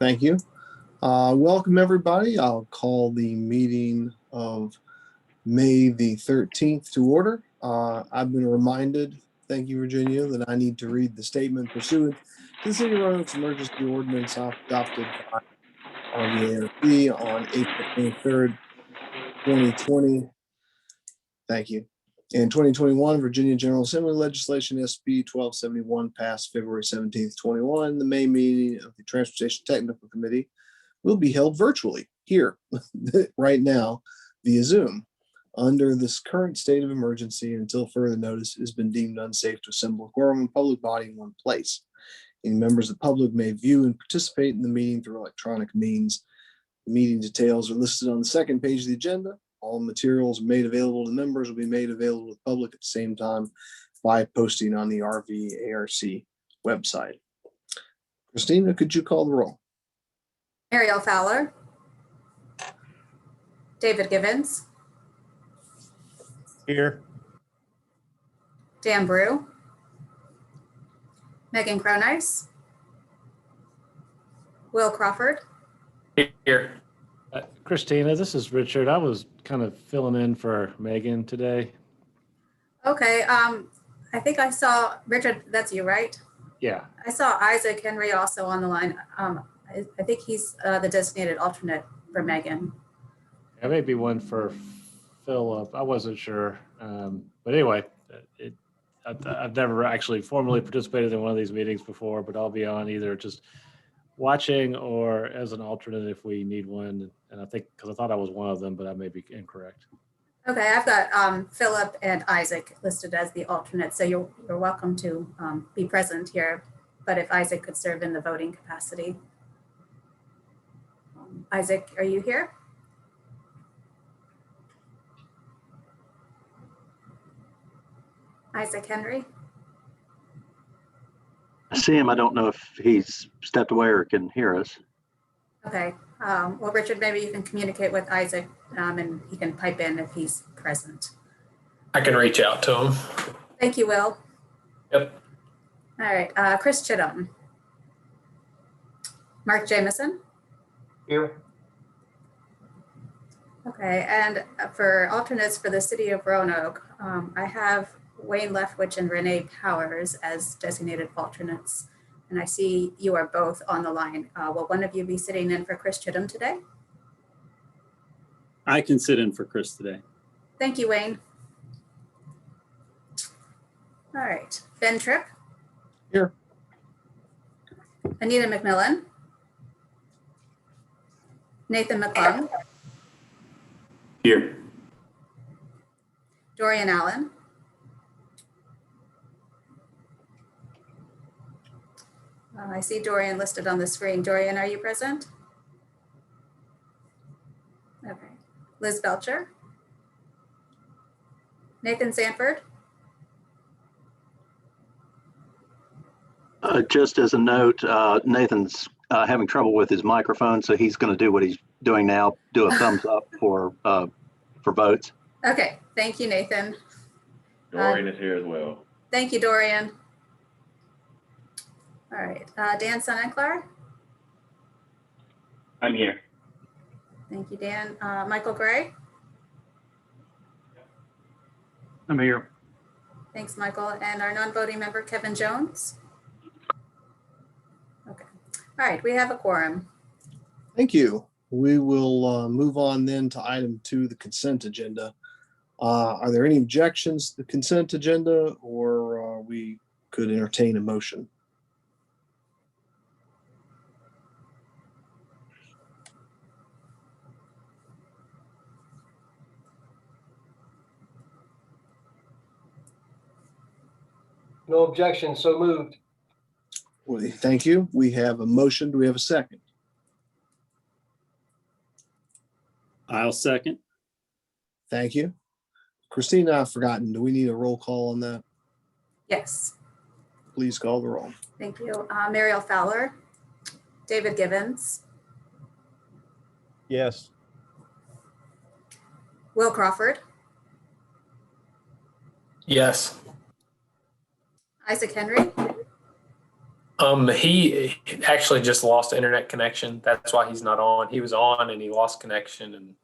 Thank you. Welcome, everybody. I'll call the meeting of May the 13th to order. I've been reminded, thank you, Virginia, that I need to read the statement pursuant to the City of Roanoke's emergency ordinance adopted by RVARP on April 23rd, 2020. Thank you. In 2021, Virginia General Assembly legislation SB 1271 passed February 17th, 21. The May meeting of the Transportation Technical Committee will be held virtually here right now via Zoom. Under this current state of emergency, until further notice, it has been deemed unsafe to assemble a quorum in public body in one place. Any members of the public may view and participate in the meeting through electronic means. The meeting details are listed on the second page of the agenda. All materials made available to members will be made available to the public at the same time by posting on the RVARC website. Christina, could you call the roll? Ariel Fowler, David Givens, Here. Dan Brew, Megan Cronice, Will Crawford. Here. Christina, this is Richard. I was kind of filling in for Megan today. Okay, I think I saw, Richard, that's you, right? Yeah. I saw Isaac Henry also on the line. I think he's the designated alternate for Megan. There may be one for Philip. I wasn't sure. But anyway, I've never actually formally participated in one of these meetings before, but I'll be on either just watching or as an alternate if we need one. And I think, because I thought I was one of them, but I may be incorrect. Okay, I've got Philip and Isaac listed as the alternate, so you're welcome to be present here, but if Isaac could serve in the voting capacity. Isaac, are you here? Isaac Henry? I see him. I don't know if he's stepped away or can hear us. Okay. Well, Richard, maybe you can communicate with Isaac and he can pipe in if he's present. I can reach out to him. Thank you, Will. Yep. All right. Chris Chittum. Mark Jameson. Here. Okay. And for alternates for the city of Roanoke, I have Wayne Leftwich and Renee Powers as designated alternates. And I see you are both on the line. Will one of you be sitting in for Chris Chittum today? I can sit in for Chris today. Thank you, Wayne. All right. Ben Tripp. Here. Anita McMillan. Nathan McClung. Here. Dorian Allen. I see Dorian listed on the screen. Dorian, are you present? Okay. Liz Belcher. Nathan Sanford. Just as a note, Nathan's having trouble with his microphone, so he's going to do what he's doing now, do a thumbs up for votes. Okay, thank you, Nathan. Dorian is here as well. Thank you, Dorian. All right, Dan Sonnenklar. I'm here. Thank you, Dan. Michael Gray. I'm here. Thanks, Michael. And our non-voting member, Kevin Jones. Okay. All right, we have a quorum. Thank you. We will move on then to item 2, the consent agenda. Are there any objections to the consent agenda, or we could entertain a motion? No objection, so moved. Well, thank you. We have a motion. Do we have a second? I'll second. Thank you. Christina, I've forgotten. Do we need a roll call on that? Yes, Please call the roll. thank you. Mariel Fowler. David Givens. Yes. Will Crawford. Yes. Isaac Henry. He actually just lost internet connection. That's why he's not on. He was on and he lost connection and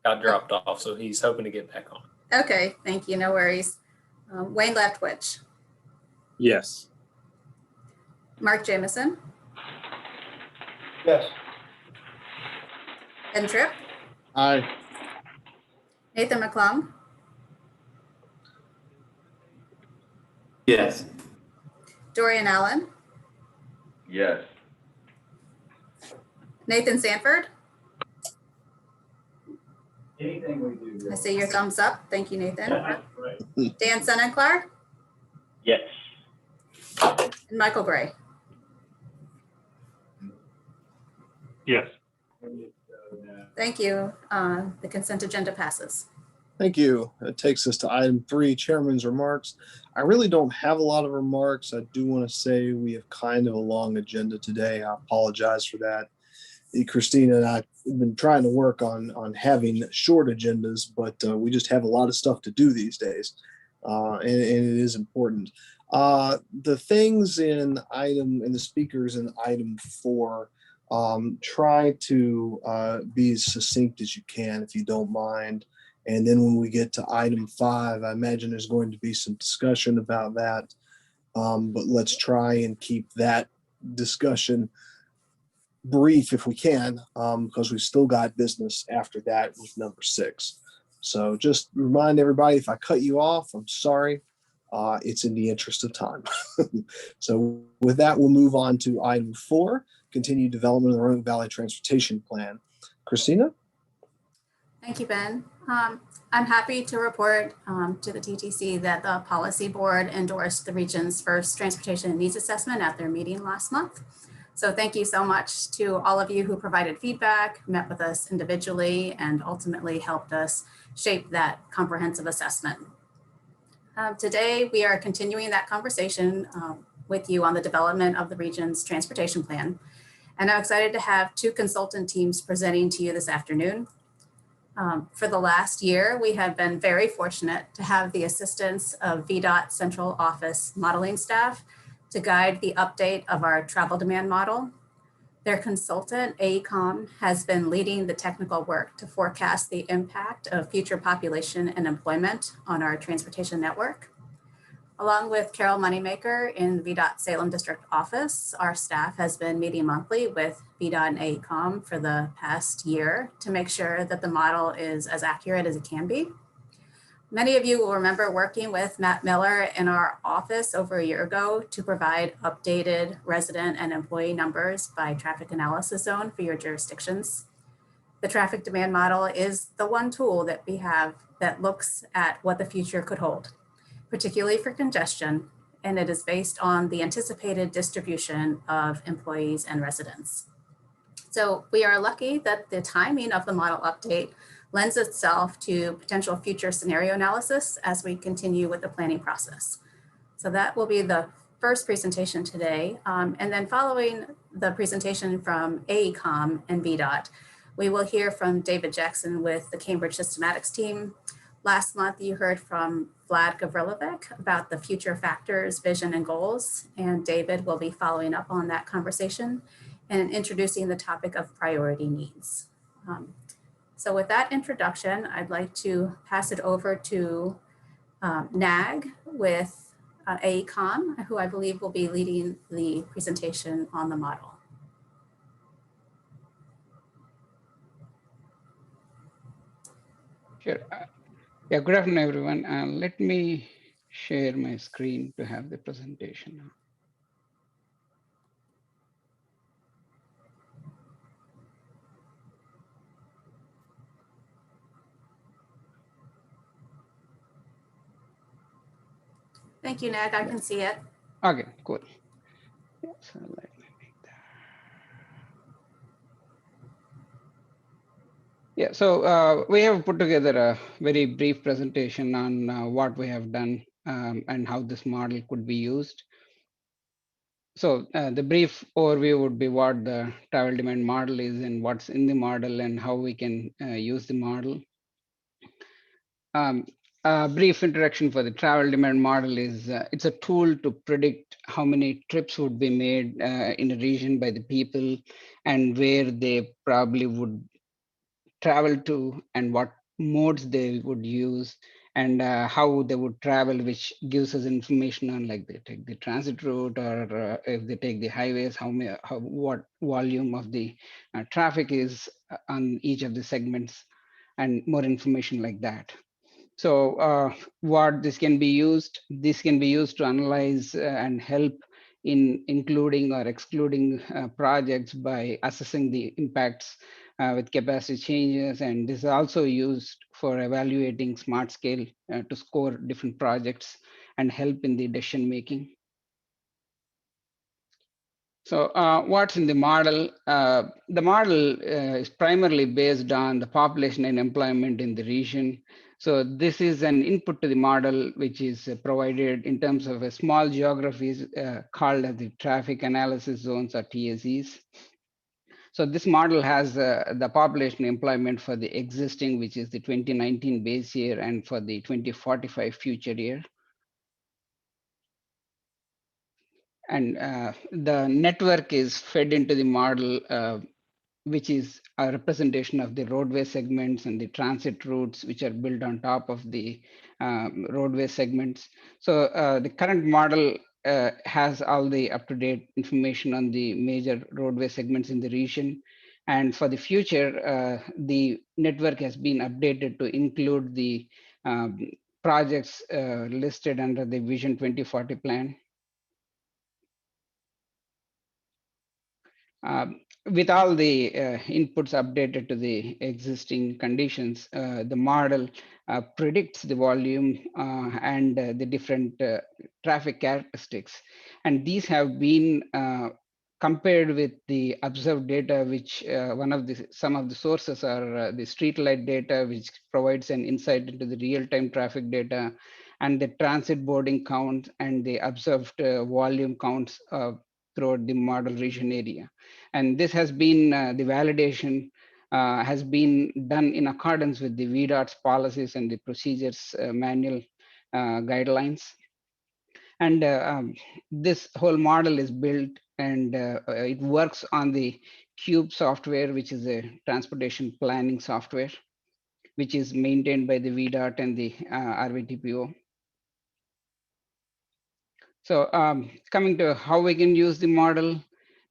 got dropped off. So he's hoping to get back on. Okay, thank you. No worries. Wayne Leftwich, Yes. Mark Jamison, Yes. Ben Tripp, Aye. Nathan McClung, Yes. Dorian Allen, Yes. Nathan Sanford. Anything we do. I see your thumbs up. Thank you, Nathan. Dan Senenclar Yes. and Michael Gray. Yes. Thank you. The consent agenda passes. Thank you. It takes us to item 3, chairman's remarks. I really don't have a lot of remarks. I do want to say we have kind of a long agenda today. I apologize for that. Christina and I have been trying to work on having short agendas, but we just have a lot of stuff to do these days, and it is important. The things in the speakers in item 4, try to be as succinct as you can, if you don't mind. And then when we get to item 5, I imagine there's going to be some discussion about that. But let's try and keep that discussion brief if we can, because we've still got business after that with number 6. So just remind everybody, if I cut you off, I'm sorry. It's in the interest of time. So with that, we'll move on to item 4, continued development of the Roanoke Valley Transportation Plan. Christina? Thank you, Ben. I'm happy to report to the TTC that the policy board endorsed the region's first transportation needs assessment at their meeting last month. So thank you so much to all of you who provided feedback, met with us individually, and ultimately helped us shape that comprehensive assessment. Today, we are continuing that conversation with you on the development of the region's transportation plan. And I'm excited to have 2 consultant teams presenting to you this afternoon. For the last year, we have been very fortunate to have the assistance of VDOT Central Office modeling staff to guide the update of our travel demand model. Their consultant, AECOM, has been leading the technical work to forecast the impact of future population and employment on our transportation network. Along with Carol Moneymaker in the VDOT Salem District Office, our staff has been meeting monthly with VDOT and AECOM for the past year to make sure that the model is as accurate as it can be. Many of you will remember working with Matt Miller in our office over a year ago to provide updated resident and employee numbers by traffic analysis zone for your jurisdictions. The traffic demand model is the one tool that we have that looks at what the future could hold, particularly for congestion, and it is based on the anticipated distribution of employees and residents. So we are lucky that the timing of the model update lends itself to potential future scenario analysis as we continue with the planning process. So that will be the first presentation today. And then following the presentation from AECOM and VDOT, we will hear from David Jackson with the Cambridge Systematics team. Last month, you heard from Vlad Gavrilovic about the future factors, vision, and goals, and David will be following up on that conversation and introducing the topic of priority needs. So with that introduction, I'd like to pass it over to NAG with AECOM, who I believe will be leading the presentation on the model. Sure. Yeah, good afternoon, everyone. Let me share my screen to have the presentation. Thank you, Nag. I can see it. Okay, cool. So let me make that. Yeah, so we have put together a very brief presentation on what we have done and how this model could be used. So the brief overview would be what the travel demand model is and what's in the model and how we can use the model. brief introduction for the travel demand model is it's a tool to predict how many trips would be made in a region by the people and where they probably would travel to and what modes they would use and how they would travel, which gives us information on like they take the transit route or if they take the highways, what volume of the traffic is on each of the segments and more information like that. So what this can be used to analyze and help in including or excluding projects by assessing the impacts with capacity changes. And this is also used for evaluating smart scale to score different projects and help in the decision making. So what's in the model? The model is primarily based on the population and employment in the region. So this is an input to the model, which is provided in terms of a small geographies called as the traffic analysis zones or TAZs. So this model has the population employment for the existing, which is the 2019 base year, and for the 2045 future year. And the network is fed into the model, which is a representation of the roadway segments and the transit routes, which are built on top of the roadway segments. So the current model has all the up-to-date information on the major roadway segments in the region. And for the future, the network has been updated to include the projects listed under the Vision 2040 plan. With all the inputs updated to the existing conditions, the model predicts the volume and the different traffic characteristics. And these have been compared with the observed data, which some of the sources are the streetlight data, which provides an insight into the real-time traffic data, and the transit boarding count and the observed volume counts throughout the model region area. And this has been, the validation has been done in accordance with the VDOT's policies and the procedures manual guidelines. And this whole model is built and it works on the Cube software, which is a transportation planning software, which is maintained by the VDOT and the RVTPO. So coming to how we can use the model,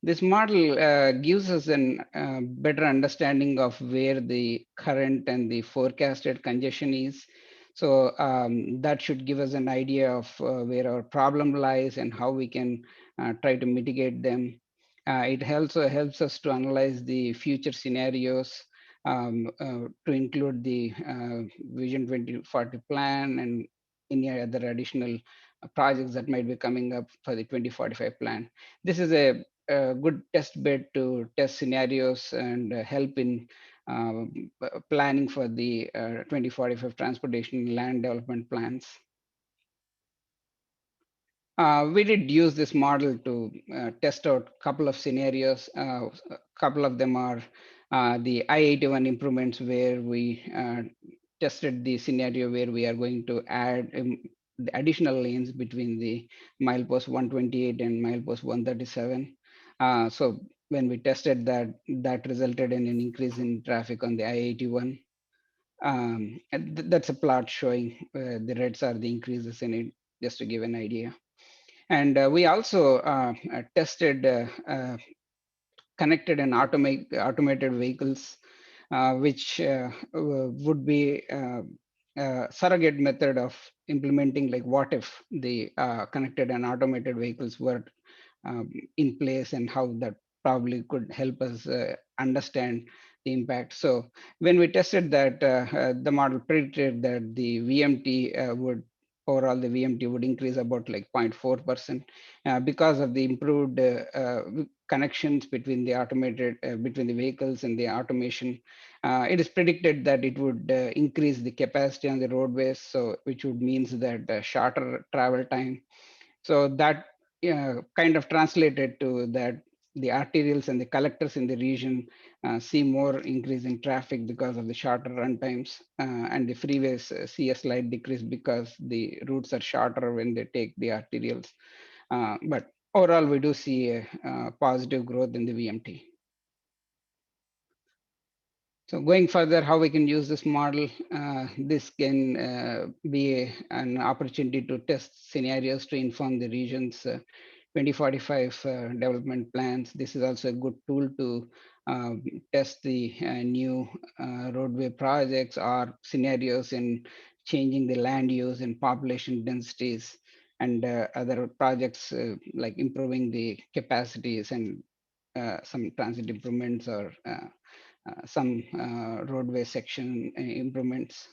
this model gives us a better understanding of where the current and the forecasted congestion is. So that should give us an idea of where our problem lies and how we can try to mitigate them. It also helps us to analyze the future scenarios to include the Vision 2040 plan and any other additional projects that might be coming up for the 2045 plan. This is a good test bed to test scenarios and help in planning for the 2045 transportation land development plans. We did use this model to test out a couple of scenarios. A couple of them are the I-81 improvements, where we tested the scenario where we are going to add the additional lanes between the milepost 128 and milepost 137. So when we tested that, that resulted in an increase in traffic on the I-81. That's a plot showing the reds are the increases in it, just to give an idea. And we also tested connected and automated vehicles, which would be a surrogate method of implementing, like what if the connected and automated vehicles were in place, and how that probably could help us understand the impact. So when we tested that, the model predicted that the VMT overall the VMT would increase about like 0.4% because of the improved connections between the between the vehicles and the automation. It is predicted that it would increase the capacity on the roadways, so which would means that shorter travel time. So that kind of translated to that the arterials and the collectors in the region see more increase in traffic because of the shorter run times, and the freeways see a slight decrease because the routes are shorter when they take the arterials. But overall, we do see a positive growth in the VMT. So going further, how we can use this model, this can be an opportunity to test scenarios to inform the region's 2045 development plans. This is also a good tool to test the new roadway projects or scenarios in changing the land use and population densities, and other projects like improving the capacities and some transit improvements or some roadway section improvements.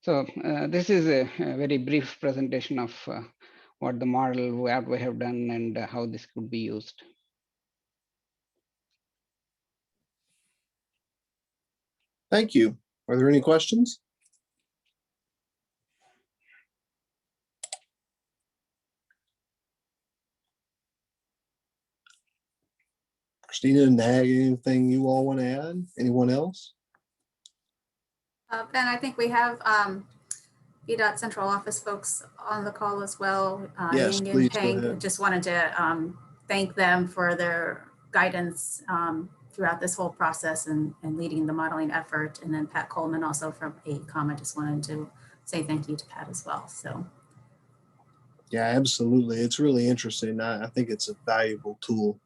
So this is a very brief presentation of what the model, what we have done, and how this could be used. Thank you. Are there any questions? Christina, Nag, anything you all want to add? Anyone else? Ben, I think we have VDOT Central Office folks on the call as well. Yes, Ying please and go Peng. ahead. Just wanted to thank them for their guidance throughout this whole process and leading the modeling effort. And then Pat Coleman also from AECOM. I just wanted to say thank you to Pat as well. So. Yeah, absolutely. It's really interesting. I think it's a valuable tool.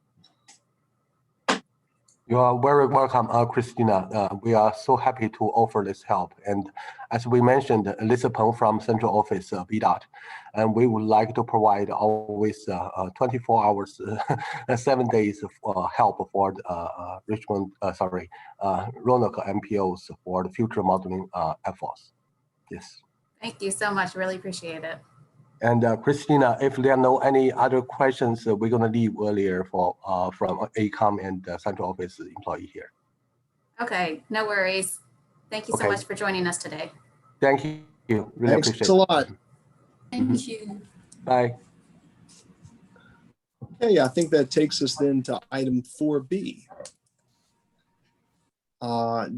You are very welcome, Christina. We are so happy to offer this help. And as we mentioned, Lisa Peng from Central Office, VDOT, and we would like to provide always 24 hours, 7 days of help for Roanoke MPOs for the future modeling efforts. Yes. Thank you so much. Really appreciate it. And Christina, if there are no any other questions, we're going to leave earlier for from AECOM and Central Office employee here. Okay, no worries. Thank you so much for joining us today. Thank you. Really Thanks appreciate a it. lot. Thank you. Bye. Okay, I think that takes us then to item 4B.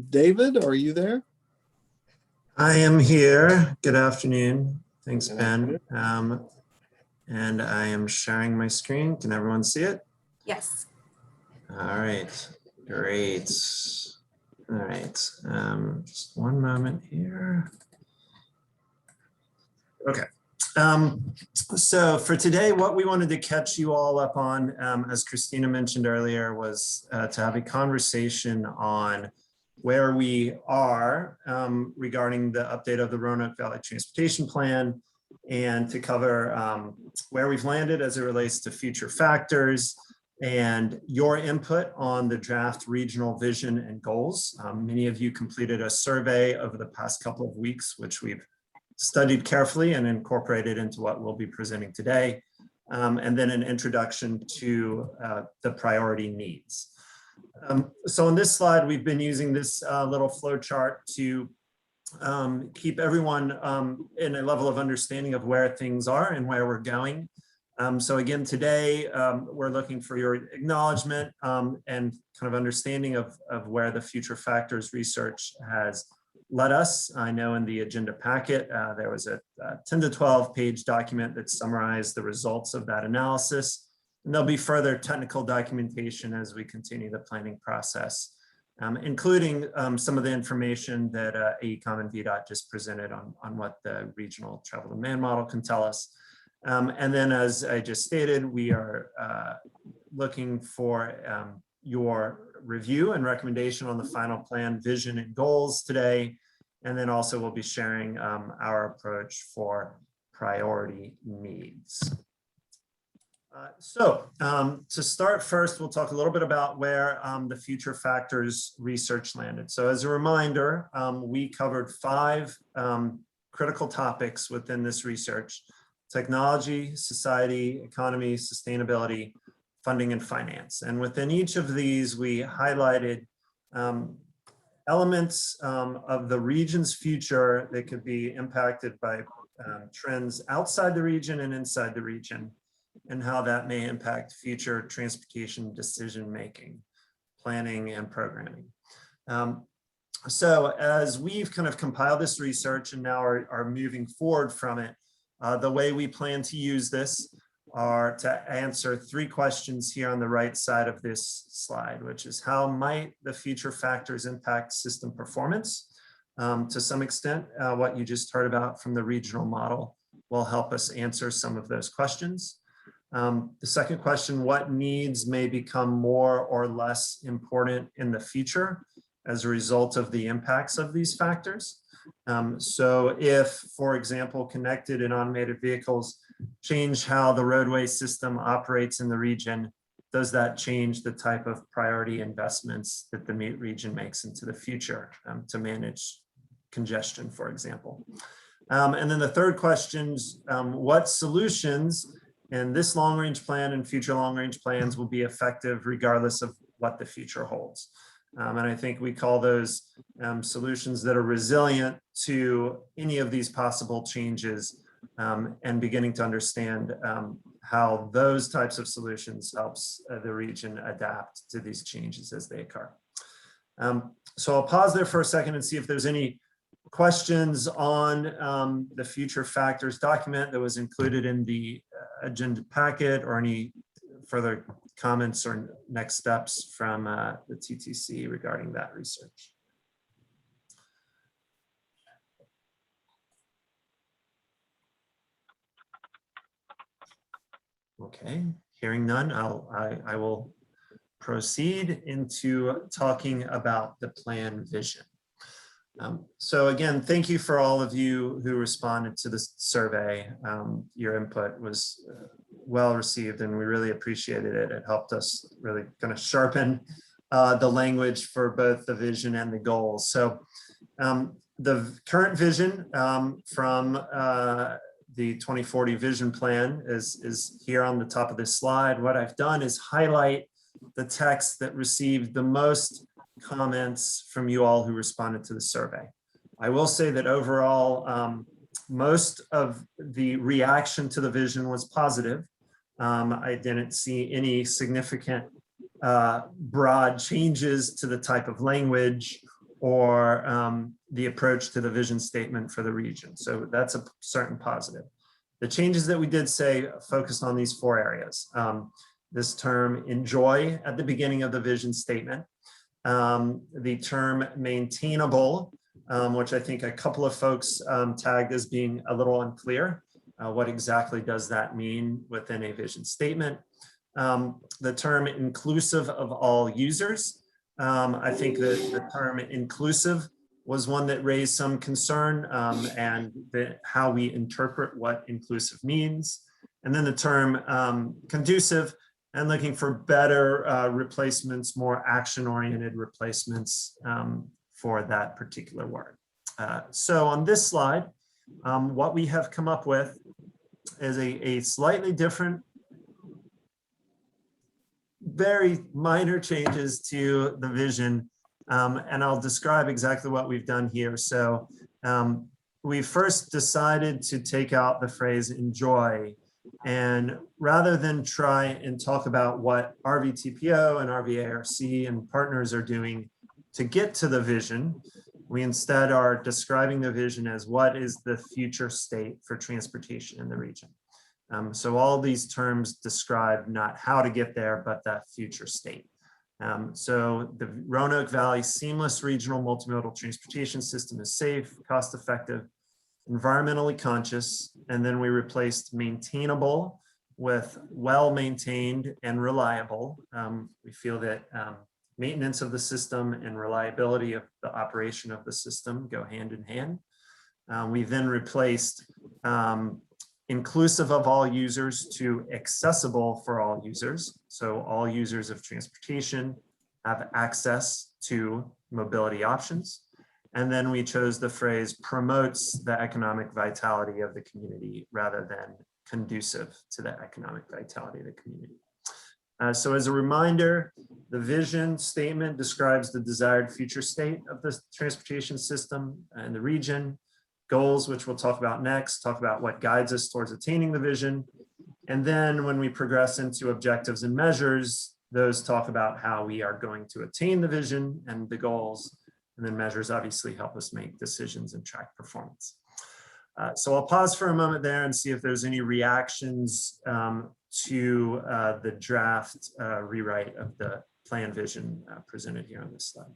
David, are you there? I am here. Good afternoon. Thanks, Good Ben. And I am sharing my screen. Can everyone see it? Yes. All right, great. All right, just one moment here. Okay. So for today, what we wanted to catch you all up on, as Christina mentioned earlier, was to have a conversation on where we are regarding the update of the Roanoke Valley Transportation Plan, and to cover where we've landed as it relates to future factors and your input on the draft regional vision and goals. Many of you completed a survey over the past couple of weeks, which we've studied carefully and incorporated into what we'll be presenting today. And then an introduction to the priority needs. So on this slide, we've been using this little flow chart to keep everyone in a level of understanding of where things are and where we're going. So again, today, we're looking for your acknowledgement and kind of understanding of where the future factors research has led us. I know in the agenda packet, there was a 10 to 12 page document that summarized the results of that analysis. And there'll be further technical documentation as we continue the planning process, including some of the information that AECOM and VDOT just presented on what the regional travel demand model can tell us. And then, as I just stated, we are looking for your review and recommendation on the final plan, vision, and goals today. And then also we'll be sharing our approach for priority needs. So to start first, we'll talk a little bit about where the future factors research landed. So as a reminder, we covered 5 critical topics within this research: technology, society, economy, sustainability, funding, and finance. And within each of these, we highlighted elements of the region's future that could be impacted by trends outside the region and inside the region. and how that may impact future transportation decision-making, planning, and programming. So as we've kind of compiled this research and now are moving forward from it, the way we plan to use this are to answer 3 questions here on the right side of this slide, which is how might the future factors impact system performance? To some extent, what you just heard about from the regional model will help us answer some of those questions. The second question, what needs may become more or less important in the future as a result of the impacts of these factors? So if, for example, connected and automated vehicles change how the roadway system operates in the region, does that change the type of priority investments that the region makes into the future to manage congestion, for example? And then the third question is, what solutions in this long-range plan and future long-range plans will be effective regardless of what the future holds? And I think we call those solutions that are resilient to any of these possible changes, and beginning to understand how those types of solutions helps the region adapt to these changes as they occur. So I'll pause there for a second and see if there's any questions on the future factors document that was included in the agenda packet, or any further comments or next steps from the TTC regarding that research. Okay, hearing none, I will proceed into talking about the plan vision. So again, thank you for all of you who responded to this survey. Your input was well received and we really appreciated it. It helped us really kind of sharpen the language for both the vision and the goals. So the current vision from the 2040 vision plan is here on the top of this slide. What I've done is highlight the text that received the most comments from you all who responded to the survey. I will say that overall, most of the reaction to the vision was positive. I didn't see any significant broad changes to the type of language or the approach to the vision statement for the region. So that's a certain positive. The changes that we did say focused on these 4 areas. This term enjoy at the beginning of the vision statement. The term maintainable, which I think a couple of folks tagged as being a little unclear. What exactly does that mean within a vision statement? The term inclusive of all users. I think that the term inclusive was one that raised some concern, and how we interpret what inclusive means. And then the term conducive, and looking for better replacements, more action-oriented replacements for that particular word. So on this slide, what we have come up with is a slightly different, very minor changes to the vision. And I'll describe exactly what we've done here. So we first decided to take out the phrase enjoy. And rather than try and talk about what RVTPO and RVARC and partners are doing to get to the vision, we instead are describing the vision as what is the future state for transportation in the region. So all these terms describe not how to get there, but that future state. So the Roanoke Valley seamless regional multimodal transportation system is safe, cost-effective, environmentally conscious, and then we replaced maintainable with well-maintained and reliable. We feel that maintenance of the system and reliability of the operation of the system go hand in hand. We then replaced inclusive of all users to accessible for all users. So all users of transportation have access to mobility options. And then we chose the phrase promotes the economic vitality of the community rather than conducive to the economic vitality of the community. So as a reminder, the vision statement describes the desired future state of the transportation system and the region. Goals, which we'll talk about next, talk about what guides us towards attaining the vision. And then when we progress into objectives and measures, those talk about how we are going to attain the vision and the goals. And then measures obviously help us make decisions and track performance. So I'll pause for a moment there and see if there's any reactions to the draft rewrite of the plan vision presented here on this slide.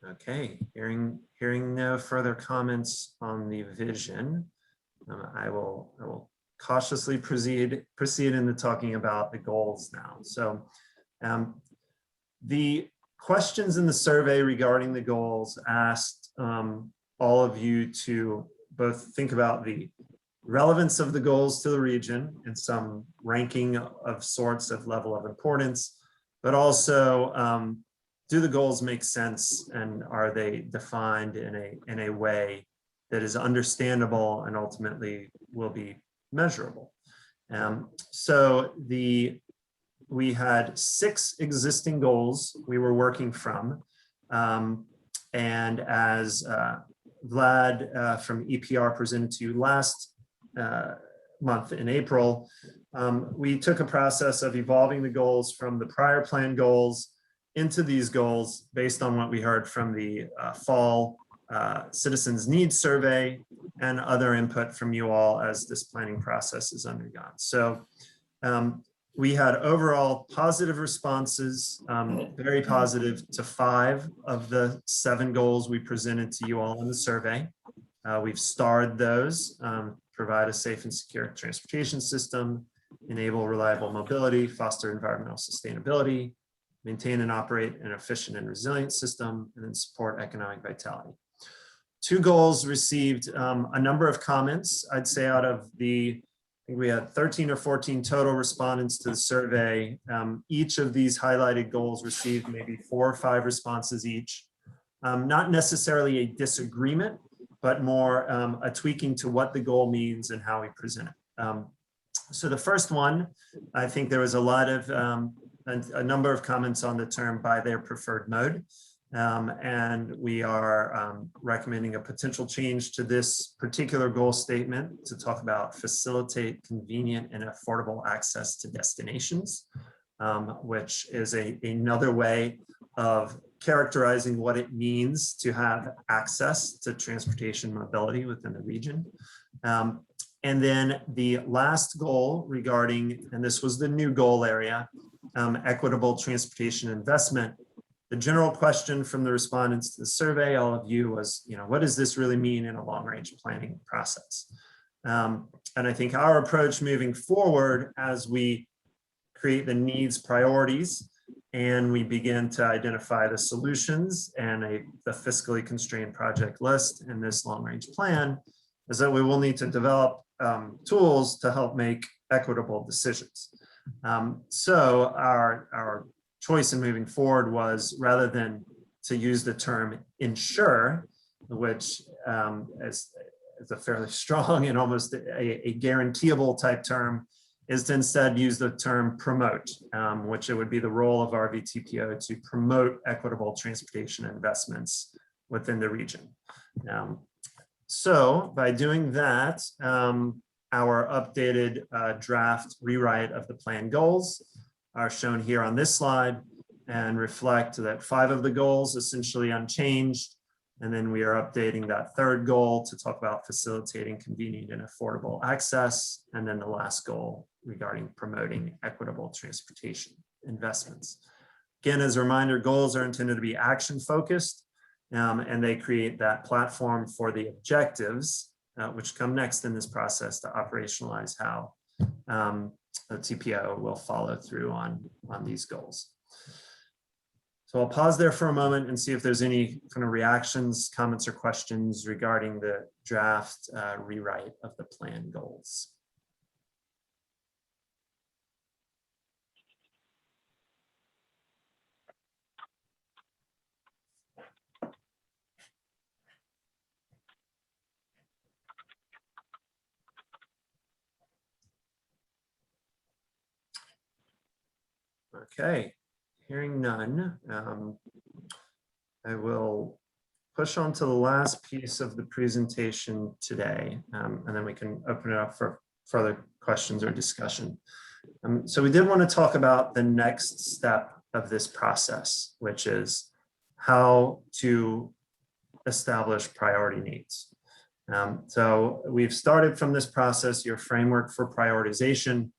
Okay, hearing no further comments on the vision, I will cautiously proceed into talking about the goals now. So the questions in the survey regarding the goals asked all of you to both think about the relevance of the goals to the region and some ranking of sorts of level of importance, but also do the goals make sense and are they defined in a way that is understandable and ultimately will be measurable. So we had 6 existing goals we were working from. And as Vlad from EPR presented to you last month in April, we took a process of evolving the goals from the prior plan goals into these goals based on what we heard from the fall citizens needs survey and other input from you all as this planning process is undergone. So we had overall positive responses, very positive to 5 of the 7 goals we presented to you all in the survey. We've starred those, provide a safe and secure transportation system, enable reliable mobility, foster environmental sustainability, maintain and operate an efficient and resilient system, and then support economic vitality. 2 goals received a number of comments. I'd say out of I think we had 13 or 14 total respondents to the survey. Each of these highlighted goals received maybe 4 or 5 responses each. Not necessarily a disagreement, but more a tweaking to what the goal means and how we present it. So the first one, I think there was a lot of a number of comments on the term by their preferred mode. And we are recommending a potential change to this particular goal statement to talk about facilitate convenient and affordable access to destinations, which is another way of characterizing what it means to have access to transportation mobility within the region. And then the last goal regarding, and this was the new goal area, equitable transportation investment. The general question from the respondents to the survey, all of you, was, what does this really mean in a long-range planning process? And I think our approach moving forward as we create the needs priorities and we begin to identify the solutions and the fiscally constrained project list in this long-range plan is that we will need to develop tools to help make equitable decisions. So our choice in moving forward was, rather than to use the term ensure, which is a fairly strong and almost a guaranteeable type term, is to instead use the term promote, which it would be the role of RVTPO to promote equitable transportation investments within the region. So by doing that, our updated draft rewrite of the plan goals are shown here on this slide and reflect that 5 of the goals essentially unchanged. And then we are updating that 3rd goal to talk about facilitating convenient and affordable access. And then the last goal regarding promoting equitable transportation investments. Again, as a reminder, goals are intended to be action focused, and they create that platform for the objectives, which come next in this process to operationalize how the TPO will follow through on these goals. So I'll pause there for a moment and see if there's any kind of reactions, comments, or questions regarding the draft rewrite of the plan goals. Okay, hearing none, I will push on to the last piece of the presentation today, and then we can open it up for further questions or discussion. So we did want to talk about the next step of this process, which is how to establish priority needs. So we've started from this process, your framework for prioritization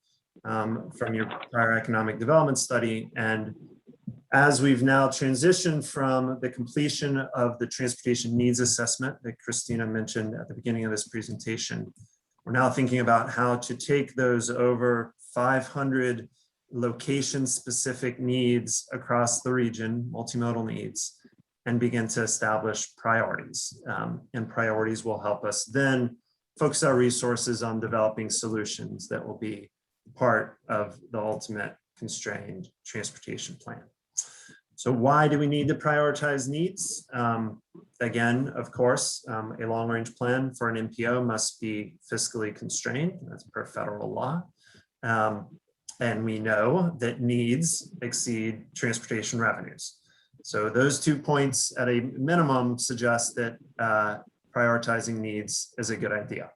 from your prior economic development study. And as we've now transitioned from the completion of the transportation needs assessment that Christina mentioned at the beginning of this presentation, we're now thinking about how to take those over 500 location-specific needs across the region, multimodal needs, and begin to establish priorities. And priorities will help us then focus our resources on developing solutions that will be part of the ultimate constrained transportation plan. So why do we need to prioritize needs? Again, of course, a long-range plan for an MPO must be fiscally constrained. That's per federal law. And we know that needs exceed transportation revenues. So those 2 points at a minimum suggest that prioritizing needs is a good idea.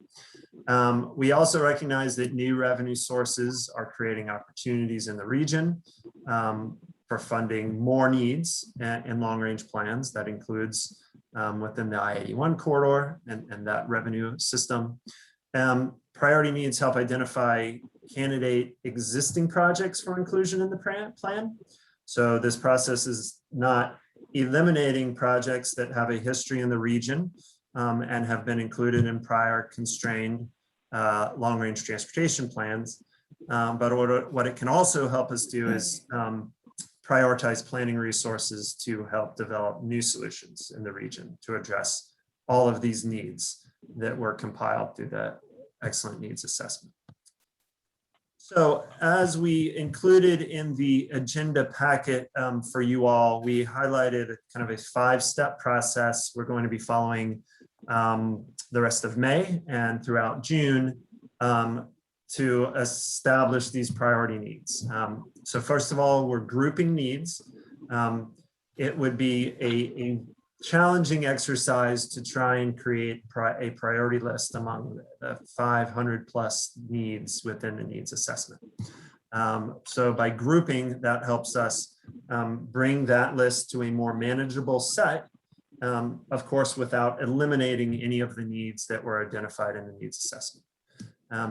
We also recognize that new revenue sources are creating opportunities in the region for funding more needs in long-range plans. That includes within the I-81 corridor and that revenue system. Priority needs help identify candidate existing projects for inclusion in the plan. So this process is not eliminating projects that have a history in the region and have been included in prior constrained long-range transportation plans. But what it can also help us do is prioritize planning resources to help develop new solutions in the region to address all of these needs that were compiled through the excellent needs assessment. So as we included in the agenda packet for you all, we highlighted kind of a 5-step process we're going to be following the rest of May and throughout June to establish these priority needs. So first of all, we're grouping needs. It would be a challenging exercise to try and create a priority list among the 500 plus needs within the needs assessment. So by grouping, that helps us bring that list to a more manageable set, of course, without eliminating any of the needs that were identified in the needs assessment.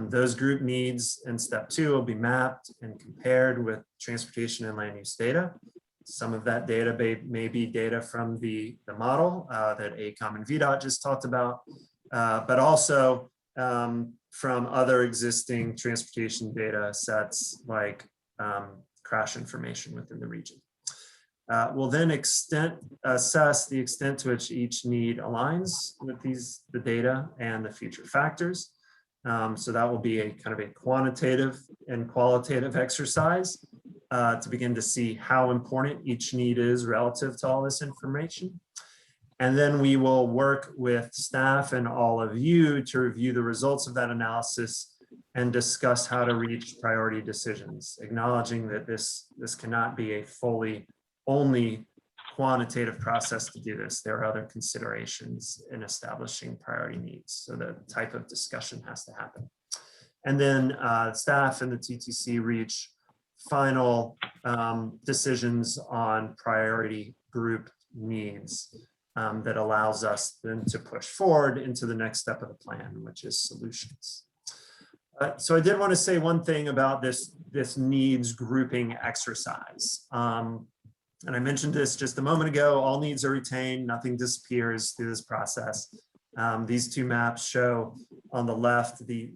Those group needs in step 2 will be mapped and compared with transportation and land use data. Some of that data may be data from the model that AECOM and VDOT just talked about, but also from other existing transportation data sets like crash information within the region. We'll then assess the extent to which each need aligns with the data and the future factors. So that will be a kind of a quantitative and qualitative exercise to begin to see how important each need is relative to all this information. And then we will work with staff and all of you to review the results of that analysis and discuss how to reach priority decisions, acknowledging that this cannot be a fully only quantitative process to do this. There are other considerations in establishing priority needs. So the type of discussion has to happen. And then staff and the TTC reach final decisions on priority group needs that allows us then to push forward into the next step of the plan, which is solutions. So I did want to say one thing about this needs grouping exercise. And I mentioned this just a moment ago, all needs are retained, nothing disappears through this process. These 2 maps show on the left the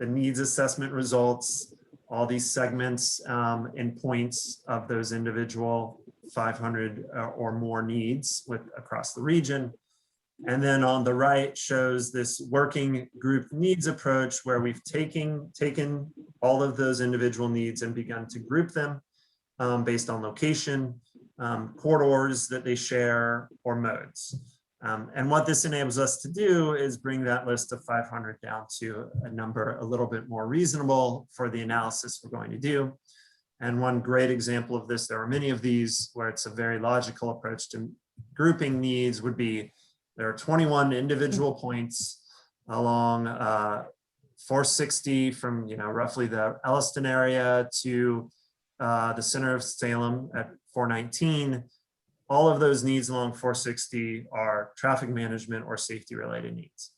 needs assessment results, all these segments and points of those individual 500 or more needs across the region. And then on the right shows this working group needs approach where we've taken all of those individual needs and begun to group them based on location, corridors that they share, or modes. And what this enables us to do is bring that list of 500 down to a number a little bit more reasonable for the analysis we're going to do. And one great example of this, there are many of these where it's a very logical approach to grouping needs, would be there are 21 individual points along 460 from roughly the Elliston area to the center of Salem at 419. All of those needs along 460 are traffic management or safety related needs.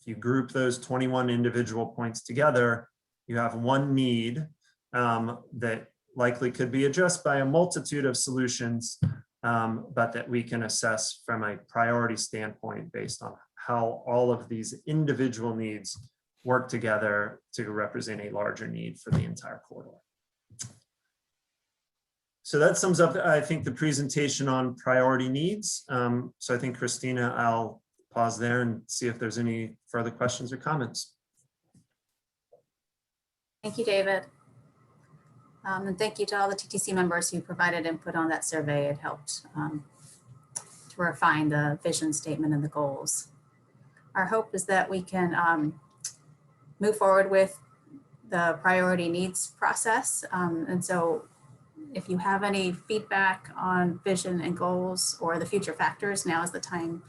If you group those 21 individual points together, you have one need that likely could be addressed by a multitude of solutions, but that we can assess from a priority standpoint based on how all of these individual needs work together to represent a larger need for the entire corridor. So that sums up, I think, the presentation on priority needs. So I think, Christina, I'll pause there and see if there's any further questions or comments. Thank you, David. And thank you to all the TTC members who provided input on that survey. It helped to refine the vision statement and the goals. Our hope is that we can move forward with the priority needs process. And so if you have any feedback on vision and goals or the future factors, now is the time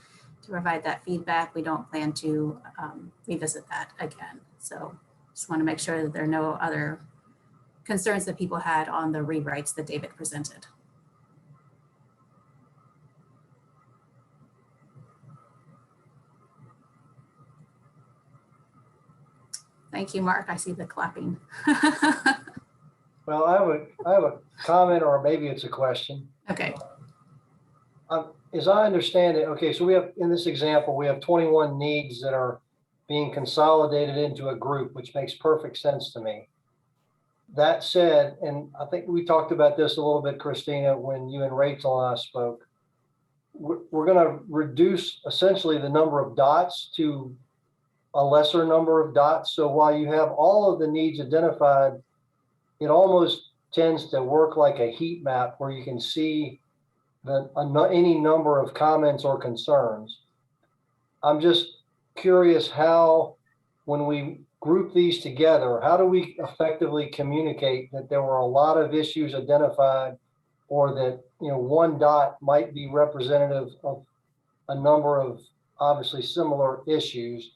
to provide that feedback. We don't plan to revisit that again. So just want to make sure that there are no other concerns that people had on the rewrites that David presented. Thank you, Mark. I see the clapping. Well, I have a comment, or maybe it's a question. Okay. As I understand it, okay, so we have, in this example, we have 21 needs that are being consolidated into a group, which makes perfect sense to me. That said, and I think we talked about this a little bit, Christina, when you and Rachel and I spoke, we're going to reduce essentially the number of dots to a lesser number of dots. So while you have all of the needs identified, it almost tends to work like a heat map where you can see any number of comments or concerns. I'm just curious how, when we group these together, how do we effectively communicate that there were a lot of issues identified, or that one dot might be representative of a number of obviously similar issues?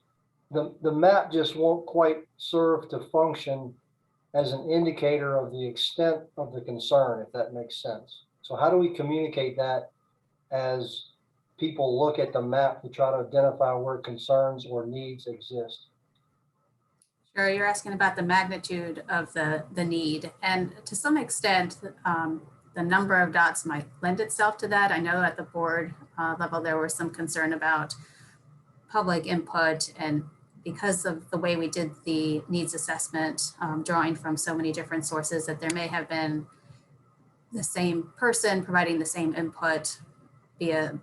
The map just won't quite serve to function as an indicator of the extent of the concern, if that makes sense. So how do we communicate that as people look at the map to try to identify where concerns or needs exist? Sure, you're asking about the magnitude of the need. And to some extent, the number of dots might lend itself to that. I know at the board level, there was some concern about public input, and because of the way we did the needs assessment, drawing from so many different sources, that there may have been the same person providing the same input via,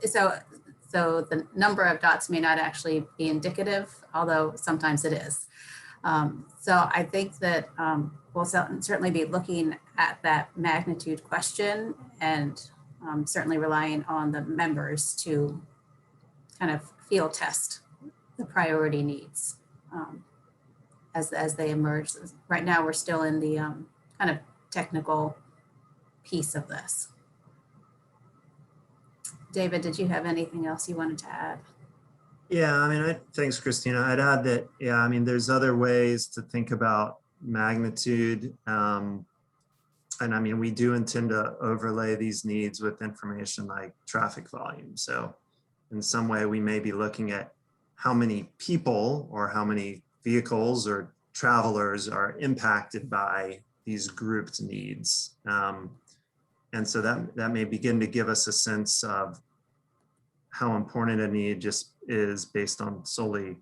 so the number of dots may not actually be indicative, although sometimes it is. So I think that we'll certainly be looking at that magnitude question, and certainly relying on the members to kind of field test the priority needs as they emerge. Right now, we're still in the kind of technical piece of this. David, did you have anything else you wanted to add? Yeah, I mean, thanks, Christina. I'd add that, yeah, I mean, there's other ways to think about magnitude. And I mean, we do intend to overlay these needs with information like traffic volume. So in some way, we may be looking at how many people or how many vehicles or travelers are impacted by these grouped needs. And so that may begin to give us a sense of how important a need just is based on solely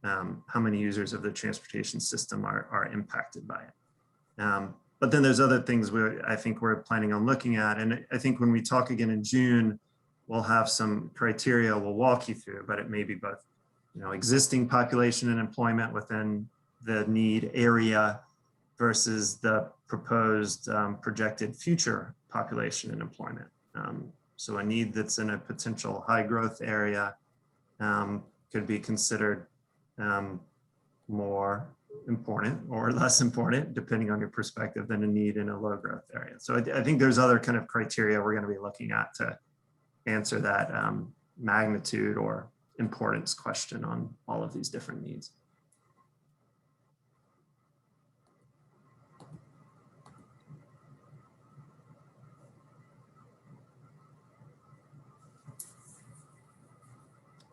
how many users of the transportation system are impacted by it. But then there's other things I think we're planning on looking at. And I think when we talk again in June, we'll have some criteria we'll walk you through, but it may be both existing population and employment within the need area versus the proposed projected future population and employment. So a need that's in a potential high growth area could be considered more important or less important, depending on your perspective, than a need in a low growth area. So I think there's other kind of criteria we're going to be looking at to answer that magnitude or importance question on all of these different needs.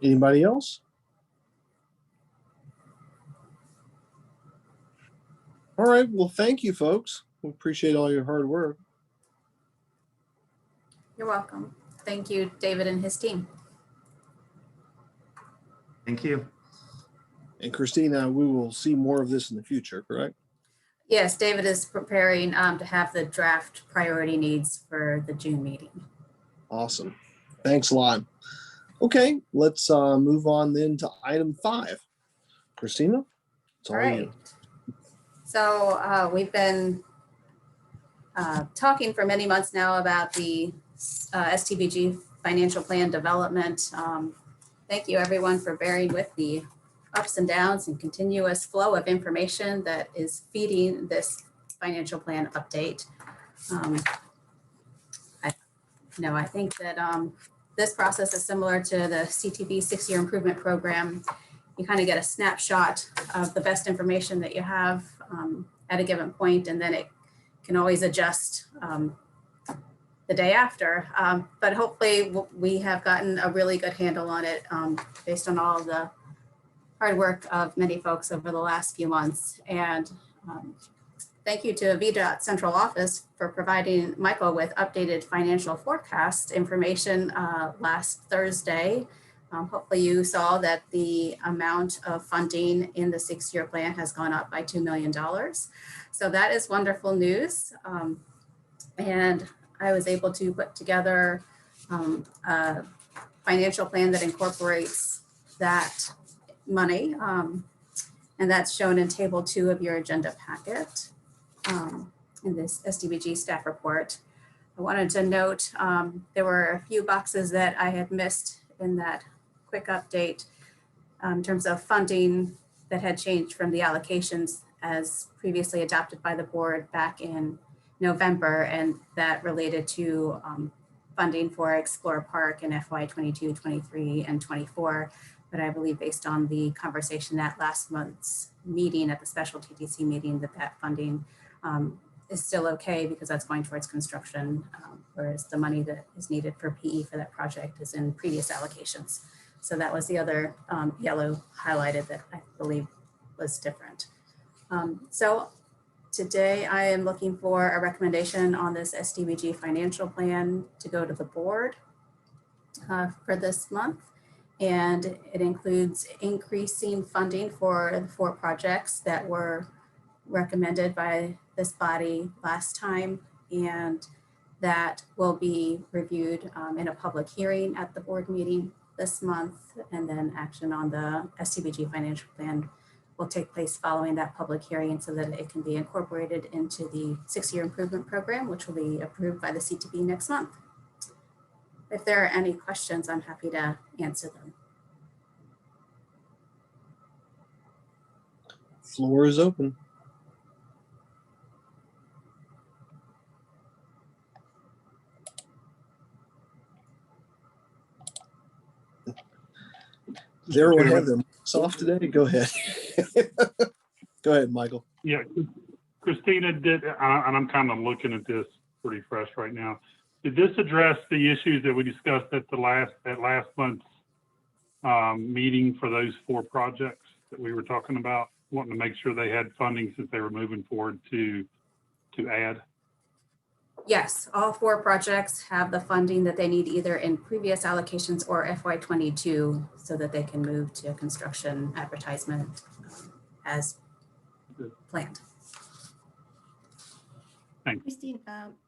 Anybody else? All right. Well, thank you, folks. We appreciate all your hard work. You're welcome. Thank you, David and his team. Thank you. And Christina, we will see more of this in the future, correct? Yes, David is preparing to have the draft priority needs for the June meeting. Awesome. Thanks a lot. Okay, let's move on then to item 5. Christina, it's all right. you. So we've been talking for many months now about the STBG financial plan development. Thank you everyone for bearing with the ups and downs and continuous flow of information that is feeding this financial plan update. I think that this process is similar to the CTV 6-year improvement program. You kind of get a snapshot of the best information that you have at a given point, and then it can always adjust the day after. But hopefully we have gotten a really good handle on it based on all of the hard work of many folks over the last few months. And thank you to VDOT Central Office for providing Michael with updated financial forecast information last Thursday. Hopefully you saw that the amount of funding in the 6-year plan has gone up by $2 million. So that is wonderful news. And I was able to put together a financial plan that incorporates that money. And that's shown in table 2 of your agenda packet in this STBG staff report. I wanted to note there were a few boxes that I had missed in that quick update in terms of funding that had changed from the allocations as previously adopted by the board back in November, and that related to funding for Explore Park in FY 22, 23, and 24. But I believe based on the conversation at last month's meeting, at the special TTC meeting, that funding is still okay because that's going towards construction, whereas the money that is needed for PE for that project is in previous allocations. So that was the other yellow highlighted that I believe was different. So today I am looking for a recommendation on this STBG financial plan to go to the board for this month. And it includes increasing funding for the 4 projects that were recommended by this body last time, and that will be reviewed in a public hearing at the board meeting this month, and then action on the STBG financial plan will take place following that public hearing so that it can be incorporated into the 6-year improvement program, which will be approved by the CTB next month. If there are any questions, I'm happy to answer them. Floor is open. Does everyone have their mics off today? Go ahead. Go ahead, Michael. Yeah, Christina did, and I'm kind of looking at this pretty fresh right now. Did this address the issues that we discussed at last month's meeting for those 4 projects that we were talking about, wanting to make sure they had funding since they were moving forward to add? Yes, all 4 projects have the funding that they need either in previous allocations or FY 22 so that they can move to construction advertisement as planned. Christine,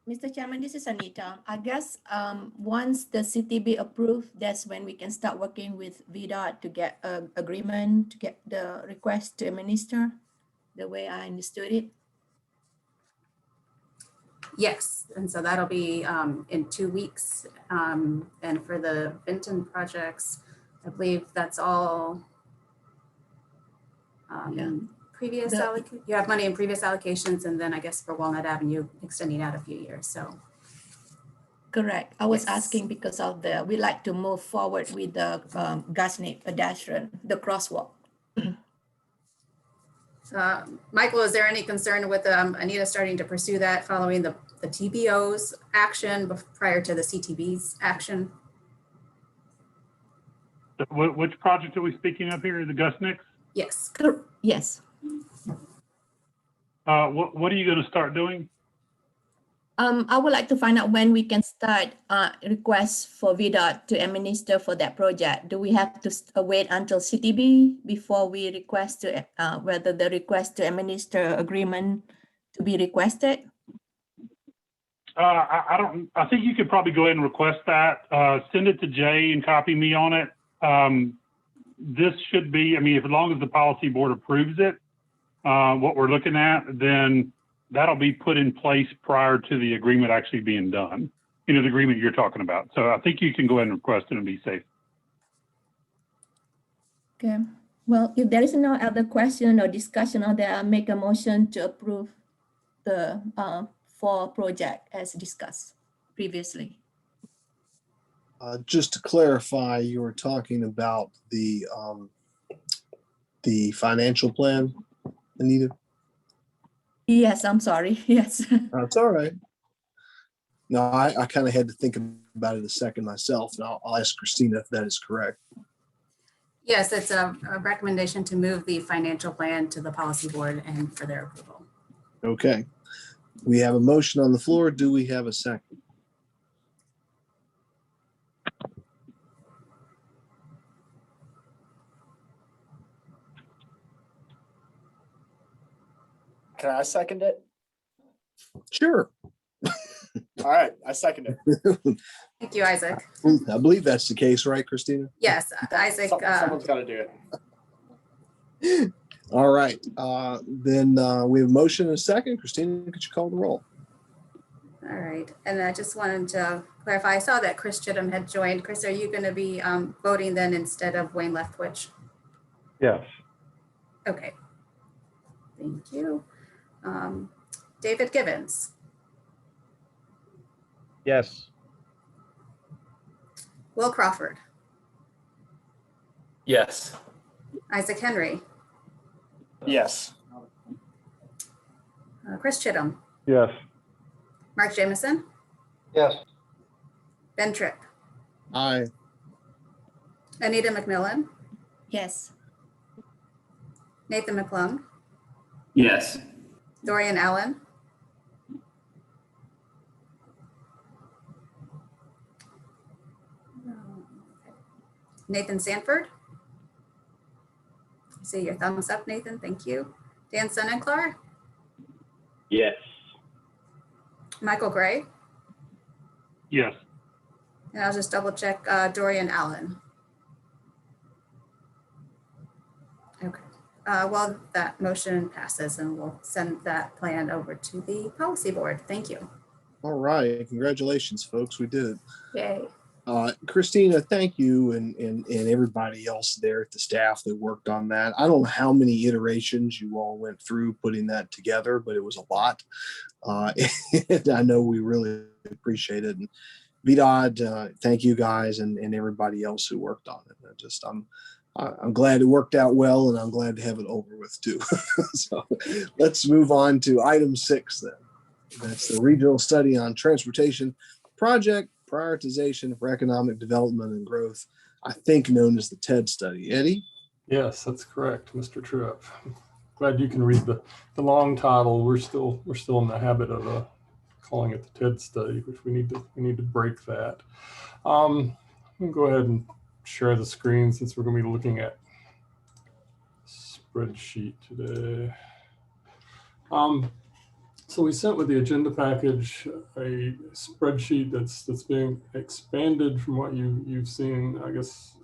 Mr. Chairman, this is Anita. I guess once the CTB approved, that's when we can start working with VDOT to get an agreement, to get the request to administer, the way I understood it. Yes, and so that'll be in 2 weeks. And for the Vinton projects, I believe that's all previous you have money in previous allocations, and then I guess for Walnut Avenue extending out a few years. So correct. I was Yes. asking because of we like to move forward with the Gasnick pedestrian, the crosswalk. Michael, is there any concern with Anita starting to pursue that following the TBO's action prior to the CTB's action? Which project are we speaking of here? The Gusnicks? Yes. Yes. What are you going to start doing? I would like to find out when we can start requests for VDOT to administer for that project. Do we have to wait until CTB before we request to whether the request to administer agreement to be requested? I think you could probably go ahead and request that. Send it to Jay and copy me on it. This should be, I mean, as long as the policy board approves it, what we're looking at, then that'll be put in place prior to the agreement actually being done. You know, the agreement you're talking about. So I think you can go ahead and request it and be safe. Okay. Well, if there is no other question or discussion on that, I'll make a motion to approve the fall project as discussed previously. Just to clarify, you were talking about the financial plan, Anita? Yes, I'm sorry. Yes. That's all right. No, I kind of had to think about it a second myself, and I'll ask Christina if that is correct. Yes, it's a recommendation to move the financial plan to the policy board and for their approval. Okay. We have a motion on the floor. Do we have a second? Can I second it? Sure. All right, I second it. Thank you, Isaac. I believe that's the case, right, Christina? Yes, Isaac. Someone's got to do it. All right. Then we have a motion and a second. Christina, could you call the roll? All right. And I just wanted to clarify, I saw that Chris Chittum had joined. Chris, are you going to be voting then instead of Wayne Leftwich? Yes. Okay. Thank you. David Gibbons. Yes. Will Crawford. Yes. Isaac Henry. Yes. Chris Chittum. Yes. Mark Jameson. Yes. Ben Tripp. Aye. Anita McMillan. Yes. Nathan McClung. Yes. Dorian Allen. Nathan Sanford. I see your thumbs up, Nathan. Thank you. Dan Sonnenklar. Yes. Michael Gray. Yes. And I'll just double check Dorian Allen. Okay. Well, that motion passes and we'll send that plan over to the policy board. Thank you. All right. Congratulations, folks. We did it. Yay. Christina, thank you and everybody else there at the staff that worked on that. I don't know how many iterations you all went through putting that together, but it was a lot. And I know we really appreciate it. And VDOT, thank you guys and everybody else who worked on it. I'm glad it worked out well, and I'm glad to have it over with too. So let's move on to item 6 then. That's the regional study on transportation project prioritization for economic development and growth, I think known as the TED study. Eddie? Yes, that's correct, Mr. Tripp. Glad you can read the long title. We're still in the habit of calling it the TED study, which we need to break that. I'm gonna go ahead and share the screen since we're going to be looking at spreadsheet today. So we sent with the agenda package a spreadsheet that's being expanded from what you've seen. I guess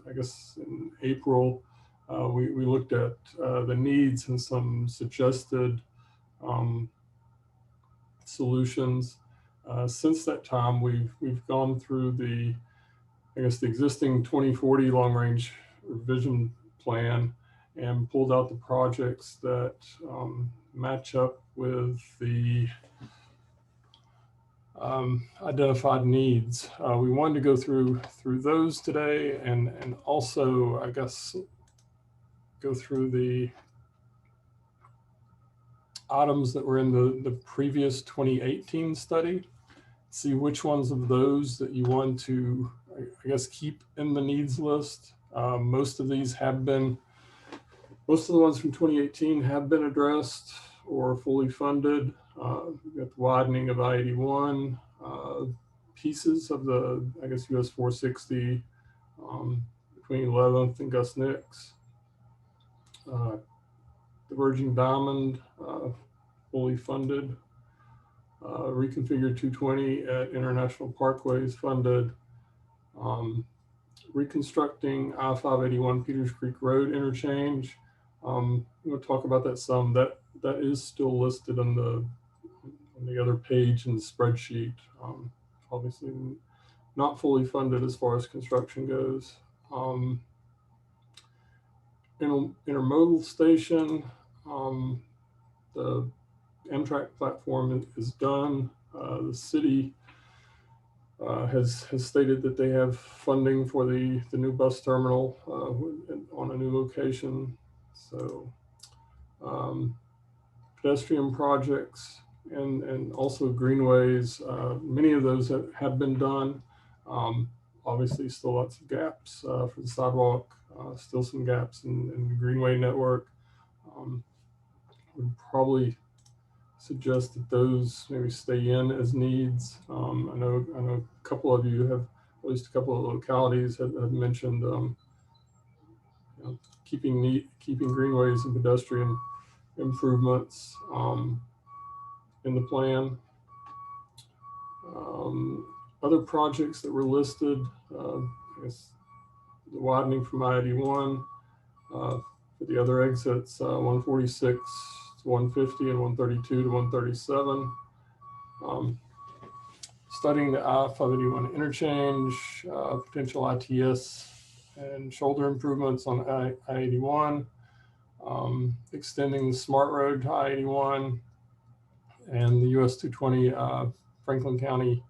in April we looked at the needs and some suggested solutions. Since that time, we've gone through the existing 2040 long range revision plan and pulled out the projects that match up with the identified needs. We wanted to go through those today, and also, I guess, go through the items that were in the previous 2018 study, see which ones of those that you want to, I guess, keep in the needs list. Most of the ones from 2018 have been addressed or fully funded. We've got the widening of I-81, pieces of the, I guess, US 460 between 11th and Gus Nicks. The Virgin Diamond, fully funded. Reconfigured 220 at International Parkways funded. Reconstructing I-581 Peters Creek Road interchange. We'll talk about that some. That is still listed on the other page in the spreadsheet. Obviously not fully funded as far as construction goes. Intermodal station, the Amtrak platform is done. The city has stated that they have funding for the new bus terminal on a new location. So pedestrian projects and also greenways, many of those have been done. Obviously still lots of gaps for the sidewalk, still some gaps in the greenway network. Would probably suggest that those maybe stay in as needs. I know a couple of you have, at least a couple of localities have mentioned keeping greenways and pedestrian improvements in the plan. Other projects that were listed, I guess the widening from I-81, for the other exits, 146 to 150 and 132 to 137. Studying the I-581 interchange, potential ITS and shoulder improvements on I-81, extending the Smart Road to I-81, and the US 220 Franklin County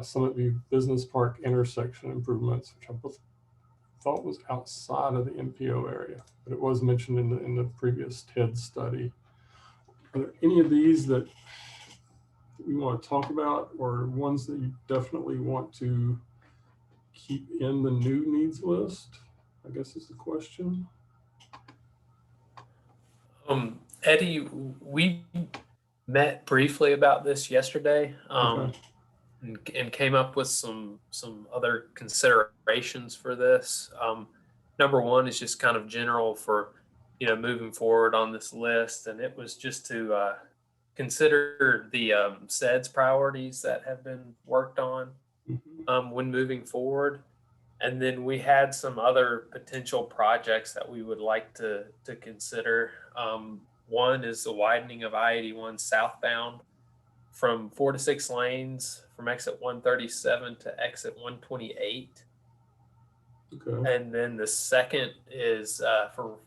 Summit View Business Park intersection improvements, which I thought was outside of the MPO area, but it was mentioned in the previous TED study. Are there any of these that we want to talk about, or ones that you definitely want to keep in the new needs list, I guess is the question. Eddie, we met briefly about this yesterday, Okay. and came up with some other considerations for this. Number one is just kind of general for, moving forward on this list, and it was just to consider the SEDS priorities that have been worked on when moving forward. And then we had some other potential projects that we would like to consider. One is the widening of I-81 southbound from 4 to 6 lanes from exit 137 to exit 128. Okay. And then the second is for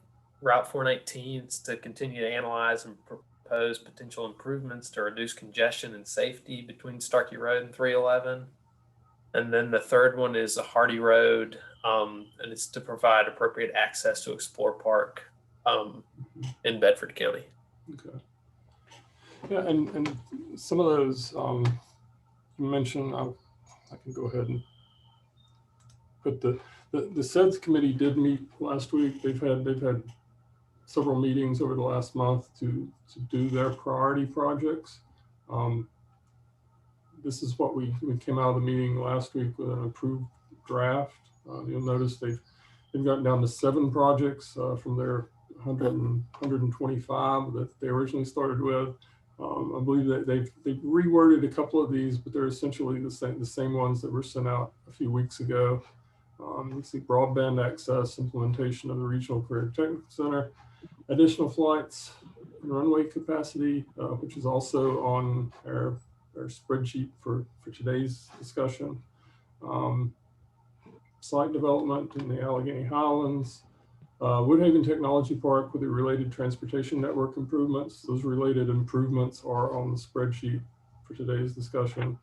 Route 419 to continue to analyze and propose potential improvements to reduce congestion and safety between Starkey Road and 311. And then the third one is a Hardy Road, and it's to provide appropriate access to Explore Park in Bedford County. Okay. Yeah, and some of those you mentioned, I can go ahead and put the SEDS committee did meet last week. They've had several meetings over the last month to do their priority projects. This is what we came out of the meeting last week with an approved draft. You'll notice they've gotten down to 7 projects from their 125 that they originally started with. I believe that they've reworded a couple of these, but they're essentially the same ones that were sent out a few weeks ago. You see broadband access, implementation of the Regional Career Technical Center, additional flights and runway capacity, which is also on our spreadsheet for today's discussion. Site development in the Allegheny Highlands, Woodhaven Technology Park with the related transportation network improvements. Those related improvements are on the spreadsheet for today's discussion.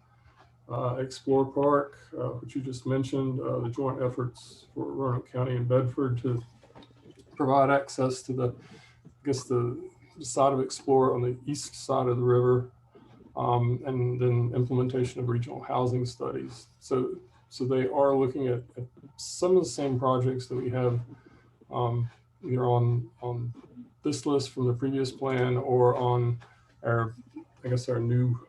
Explore Park, which you just mentioned, the joint efforts for Roanoke County and Bedford to provide access to the side of Explore on the east side of the river, and then implementation of regional housing studies. So they are looking at some of the same projects that we have either on this list from the previous plan or on our new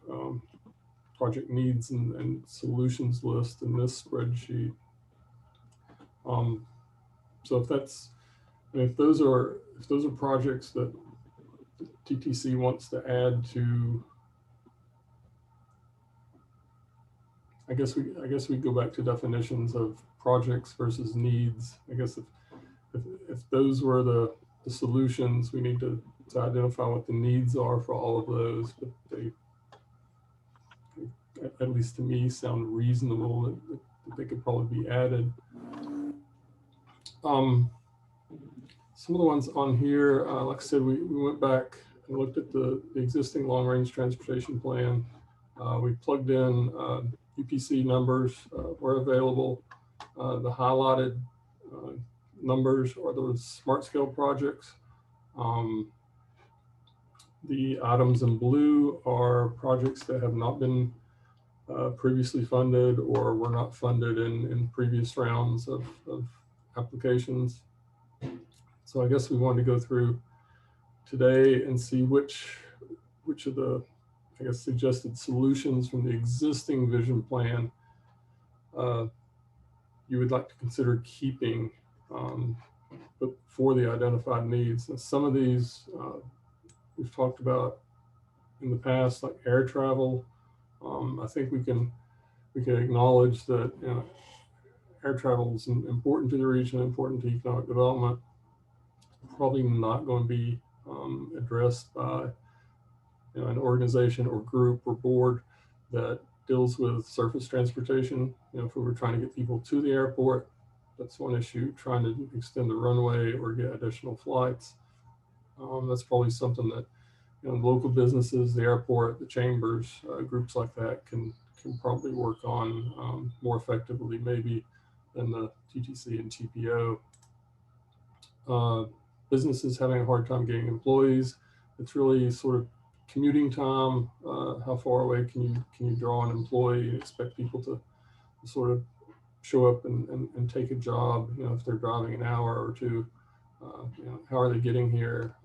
project needs and solutions list in this spreadsheet. So if those are projects that TTC wants to add to, I guess we go back to definitions of projects versus needs. I guess if those were the solutions, we need to identify what the needs are for all of those, but they, at least to me, sound reasonable that they could probably be added. Some of the ones on here, like I said, we went back and looked at the existing long-range transportation plan. We plugged in UPC numbers where available. The highlighted numbers are those smart scale projects. The items in blue are projects that have not been previously funded or were not funded in previous rounds of applications. So I guess we wanted to go through today and see which of the, I guess, suggested solutions from the existing vision plan you would like to consider keeping, but for the identified needs. And some of these we've talked about in the past, like air travel. I think we can acknowledge that air travel is important to the region, important to economic development. Probably not going to be addressed by an organization or group or board that deals with surface transportation. If we were trying to get people to the airport, that's one issue. Trying to extend the runway or get additional flights, that's probably something that local businesses, the airport, the chambers, groups like that can probably work on more effectively maybe than the TTC and TPO. Businesses having a hard time getting employees. It's really sort of commuting time. How far away can you draw an employee and expect people to sort of show up and take a job? If they're driving an hour or two, how are they getting here?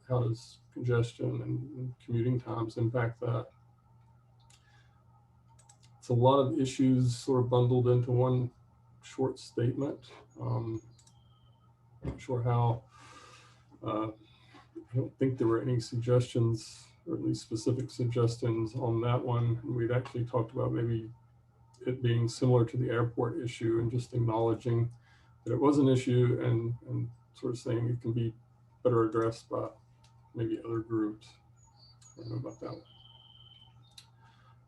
How does congestion and commuting times impact that? It's a lot of issues sort of bundled into one short statement. Not sure how. I don't think there were any suggestions, or at least specific suggestions on that one. And we'd actually talked about maybe it being similar to the airport issue and just acknowledging that it was an issue and sort of saying it can be better addressed by maybe other groups. I don't know about that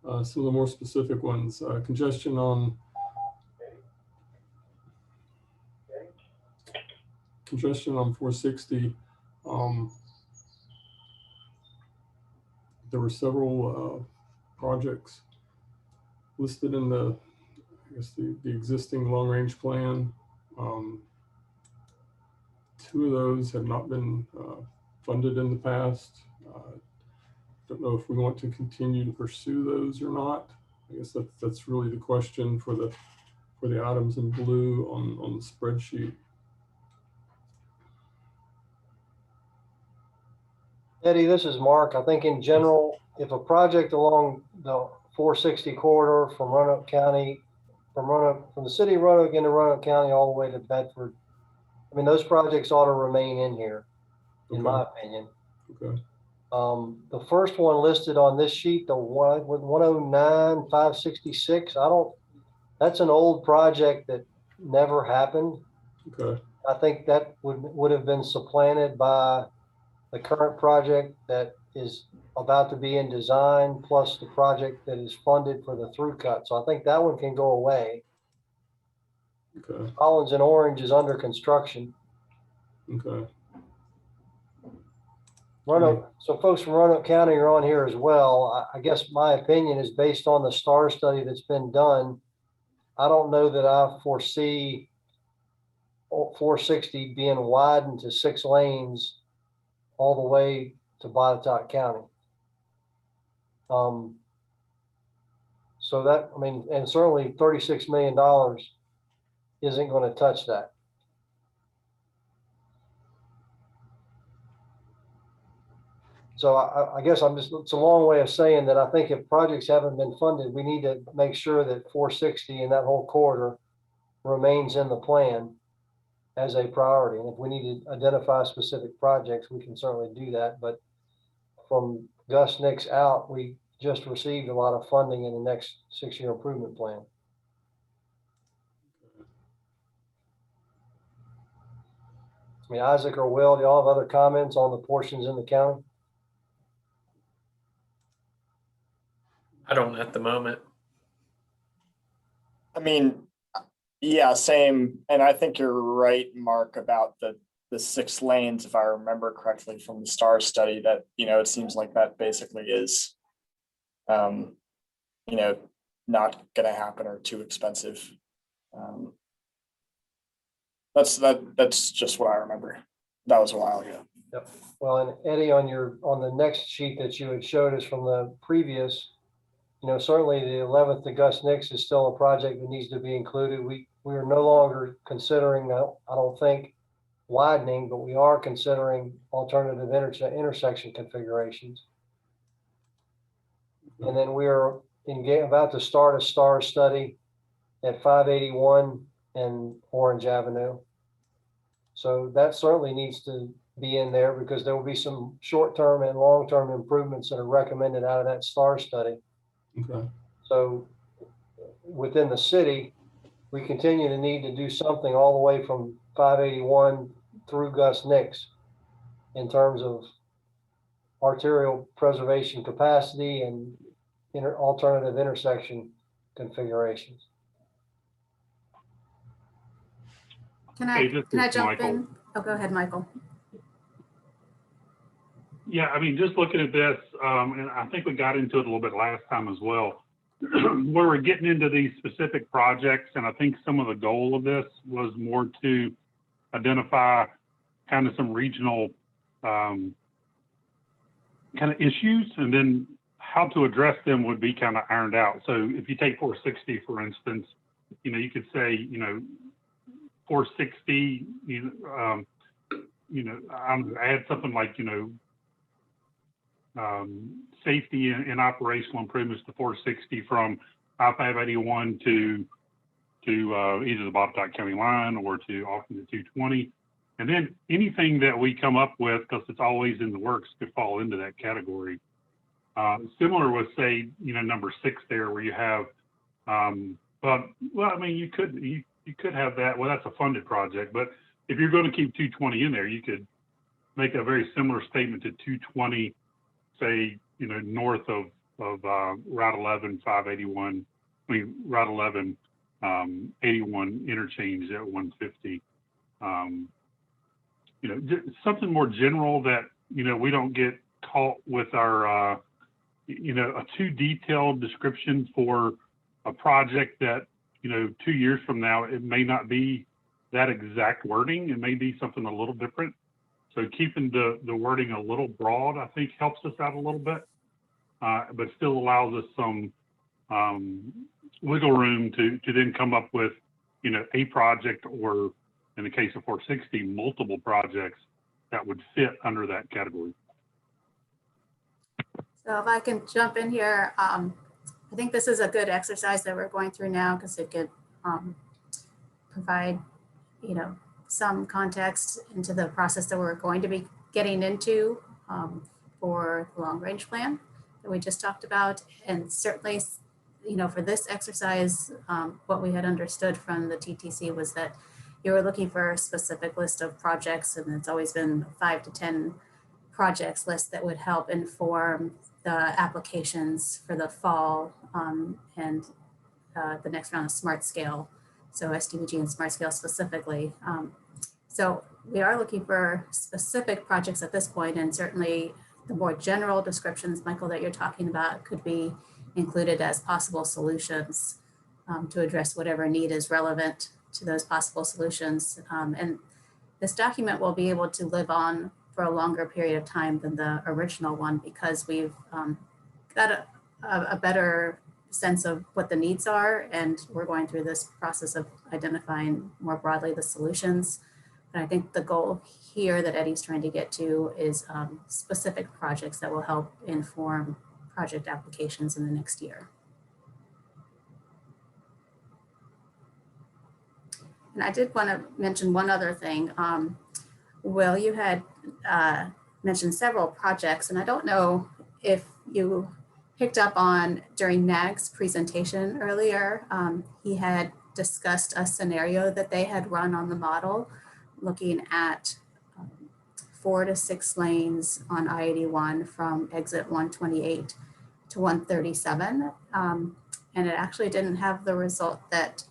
one. Some of the more specific ones, congestion on 460. There were several projects listed in the existing long-range plan. Two of those have not been funded in the past. Don't know if we want to continue to pursue those or not. I guess that's really the question for the items in blue on the spreadsheet. Eddie, this is Mark. I think in general, if a project along the 460 corridor from Roanoke County, from the city of Roanoke into Roanoke County all the way to Bedford, I mean, those projects ought to remain in here, in my opinion. Okay. The first one listed on this sheet, the 109-566, that's an old project that never happened. Okay. I think that would have been supplanted by the current project that is about to be in design, plus the project that is funded for the through cut. So I think that one can go away. Okay. Collins and Orange is under construction. Okay. Roanoke, so folks from Roanoke County are on here as well. I guess my opinion is based on the STAR study that's been done. I don't know that I foresee 460 being widened to 6 lanes all the way to Botetourt County. So that, I mean, and certainly $36 million isn't going to touch that. So I guess it's a long way of saying that I think if projects haven't been funded, we need to make sure that 460 and that whole corridor remains in the plan as a priority. And if we need to identify specific projects, we can certainly do that. But from Gus Nix out, we just received a lot of funding in the next 6-year improvement plan. I mean, Isaac or Will, do y'all have other comments on the portions in the county? I don't at the moment. I mean, yeah, same. And I think you're right, Mark, about the 6 lanes, if I remember correctly from the STAR study, that, you know, it seems like that basically is, you know, not going to happen or too expensive. That's just what I remember. That was a while ago. Yep. Well, and Eddie, on the next sheet that you had showed us from the previous, you know, certainly the 11th to Gus Nix is still a project that needs to be included. We are no longer considering, I don't think, widening, but we are considering alternative intersection configurations. And then we are about to start a STAR study at 581 and Orange Avenue. So that certainly needs to be in there because there will be some short-term and long-term improvements that are recommended out of that STAR study. Okay. So within the city, we continue to need to do something all the way from 581 through Gus Nix in terms of arterial preservation capacity and alternative intersection configurations. Can I jump in? Oh, go ahead, Michael. Yeah, I mean, just looking at this, and I think we got into it a little bit last time as well, where we're getting into these specific projects, and I think some of the goal of this was more to identify kind of some regional kind of issues, and then how to address them would be kind of ironed out. So if you take 460, for instance, you know, you could say, you know, 460, I'm add something like, you know, safety and operational improvements to 460 from I-581 to either the Botetourt County line or to often to 220. And then anything that we come up with, because it's always in the works, could fall into that category. Similar with, say, you know, number 6 there, where you have, well, I mean, you could have that. Well, that's a funded project, but if you're going to keep 220 in there, you could make a very similar statement to 220, say, you know, north of Route 11, 581. I mean, Route 11, 81 interchange at 150. You know, something more general that, you know, we don't get caught with our, you know, a too detailed description for a project that, you know, 2 years from now, it may not be that exact wording. It may be something a little different. So keeping the wording a little broad, I think, helps us out a little bit, but still allows us some wiggle room to then come up with, you know, a project, or in the case of 460, multiple projects that would fit under that category. So if I can jump in here, I think this is a good exercise that we're going through now because it could provide, you know, some context into the process that we're going to be getting into for the long range plan that we just talked about. And certainly, you know, for this exercise, what we had understood from the TTC was that you were looking for a specific list of projects, and it's always been 5 to 10 projects list that would help inform the applications for the fall and the next round of smart scale. So SDBG and smart scale specifically. So we are looking for specific projects at this point, and certainly the more general descriptions, Michael, that you're talking about could be included as possible solutions to address whatever need is relevant to those possible solutions. And this document will be able to live on for a longer period of time than the original one, because we've got a better sense of what the needs are, and we're going through this process of identifying more broadly the solutions. And I think the goal here that Eddie's trying to get to is specific projects that will help inform project applications in the next year. And I did want to mention one other thing. Will, you had mentioned several projects, and I don't know if you picked up on during NAG's presentation earlier, he had discussed a scenario that they had run on the model, looking at 4 to 6 lanes on I-81 from exit 128 to 137. And it actually didn't have the result that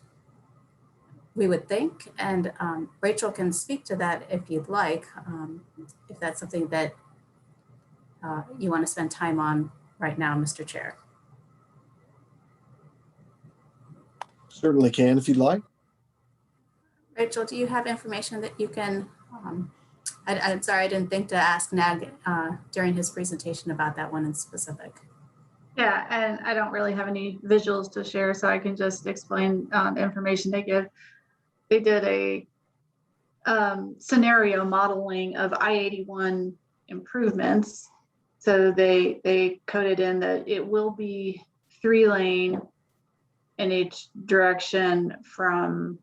we would think. And Rachel can speak to that if you'd like, if that's something that you want to spend time on right now, Mr. Chair. Certainly can if you'd like. Rachel, do you have information that you can, I'm sorry, I didn't think to ask NAG during his presentation about that one in specific. Yeah, and I don't really have any visuals to share, so I can just explain the information they give. They did a scenario modeling of I-81 improvements. So they coded in that it will be 3-lane in each direction from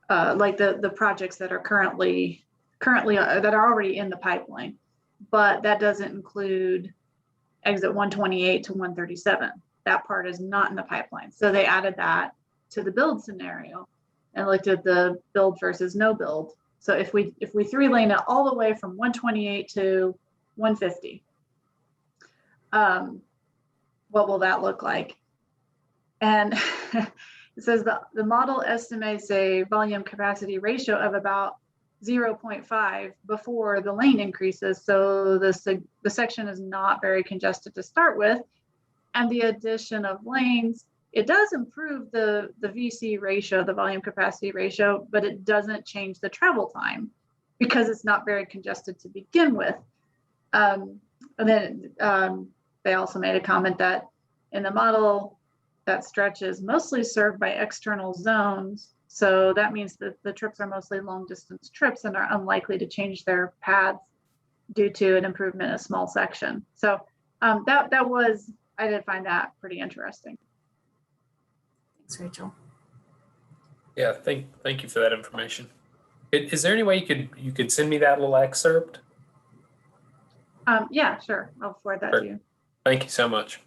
like the projects that are currently that are already in the pipeline, but that doesn't include exit 128 to 137. That part is not in the pipeline. So they added that to the build scenario and looked at the build versus no build. So if we 3-lane it all the way from 128 to 150, what will that look like? And it says the model estimates a volume capacity ratio of about 0.5 before the lane increases. So the section is not very congested to start with. And the addition of lanes, it does improve the VC ratio, the volume capacity ratio, but it doesn't change the travel time because it's not very congested to begin with. And then they also made a comment that in the model, that stretch is mostly served by external zones. So that means that the trips are mostly long distance trips and are unlikely to change their paths due to an improvement in a small section. So that was, I did find that pretty interesting. Thanks, Rachel. Yeah, thank you for that information. Is there any way you could send me that little excerpt? Yeah, sure. I'll forward that to you. Thank you so much.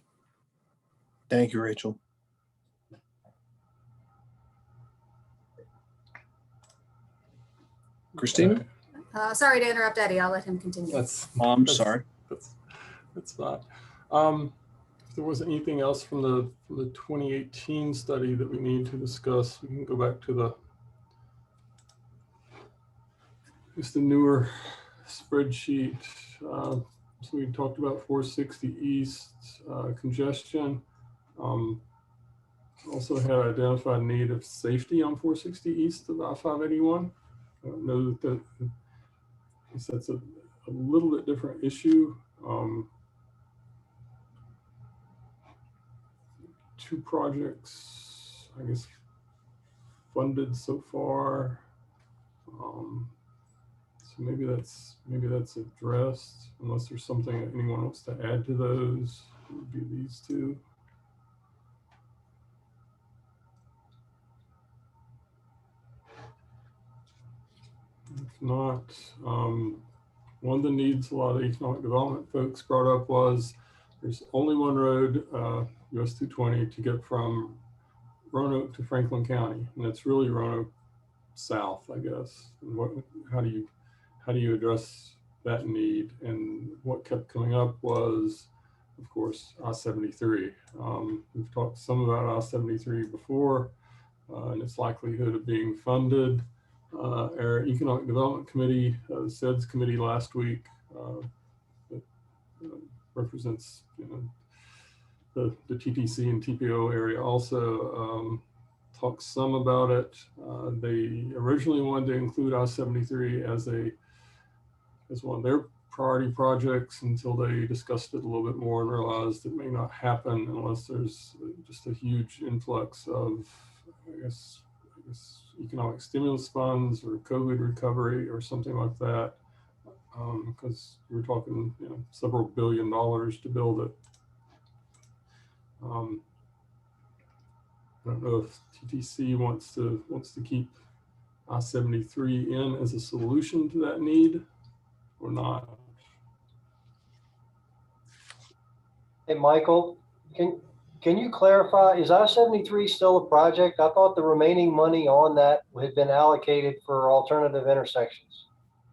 Thank you, Rachel. Christina? Sorry to interrupt Eddie. I'll let him continue. I'm sorry. That's fine. If there wasn't anything else from the 2018 study that we need to discuss, we can go back to just the newer spreadsheet. So we talked about 460 East congestion. Also had identified need of safety on 460 East of I-581. I know that that's a little bit different issue. 2 projects, I guess, funded so far. So maybe that's addressed, unless there's something that anyone wants to add to those. It would be these 2. If not, one of the needs a lot of economic development folks brought up was there's only one road, US 220, to get from Roanoke to Franklin County, and it's really Roanoke South, I guess. And how do you address that need? And what kept coming up was, of course, I-73. We've talked some about I-73 before and its likelihood of being funded. our Economic Development Committee, SEDS committee last week, that represents the TTC and TPO area also talked some about it. They originally wanted to include I-73 as one of their priority projects until they discussed it a little bit more and realized it may not happen unless there's just a huge influx of, I guess economic stimulus funds or COVID recovery or something like that. Because we're talking several $1 billion to build it. I don't know if TTC wants to keep I-73 in as a solution to that need or not. Hey, Michael, can you clarify, is I-73 still a project? I thought the remaining money on that had been allocated for alternative intersections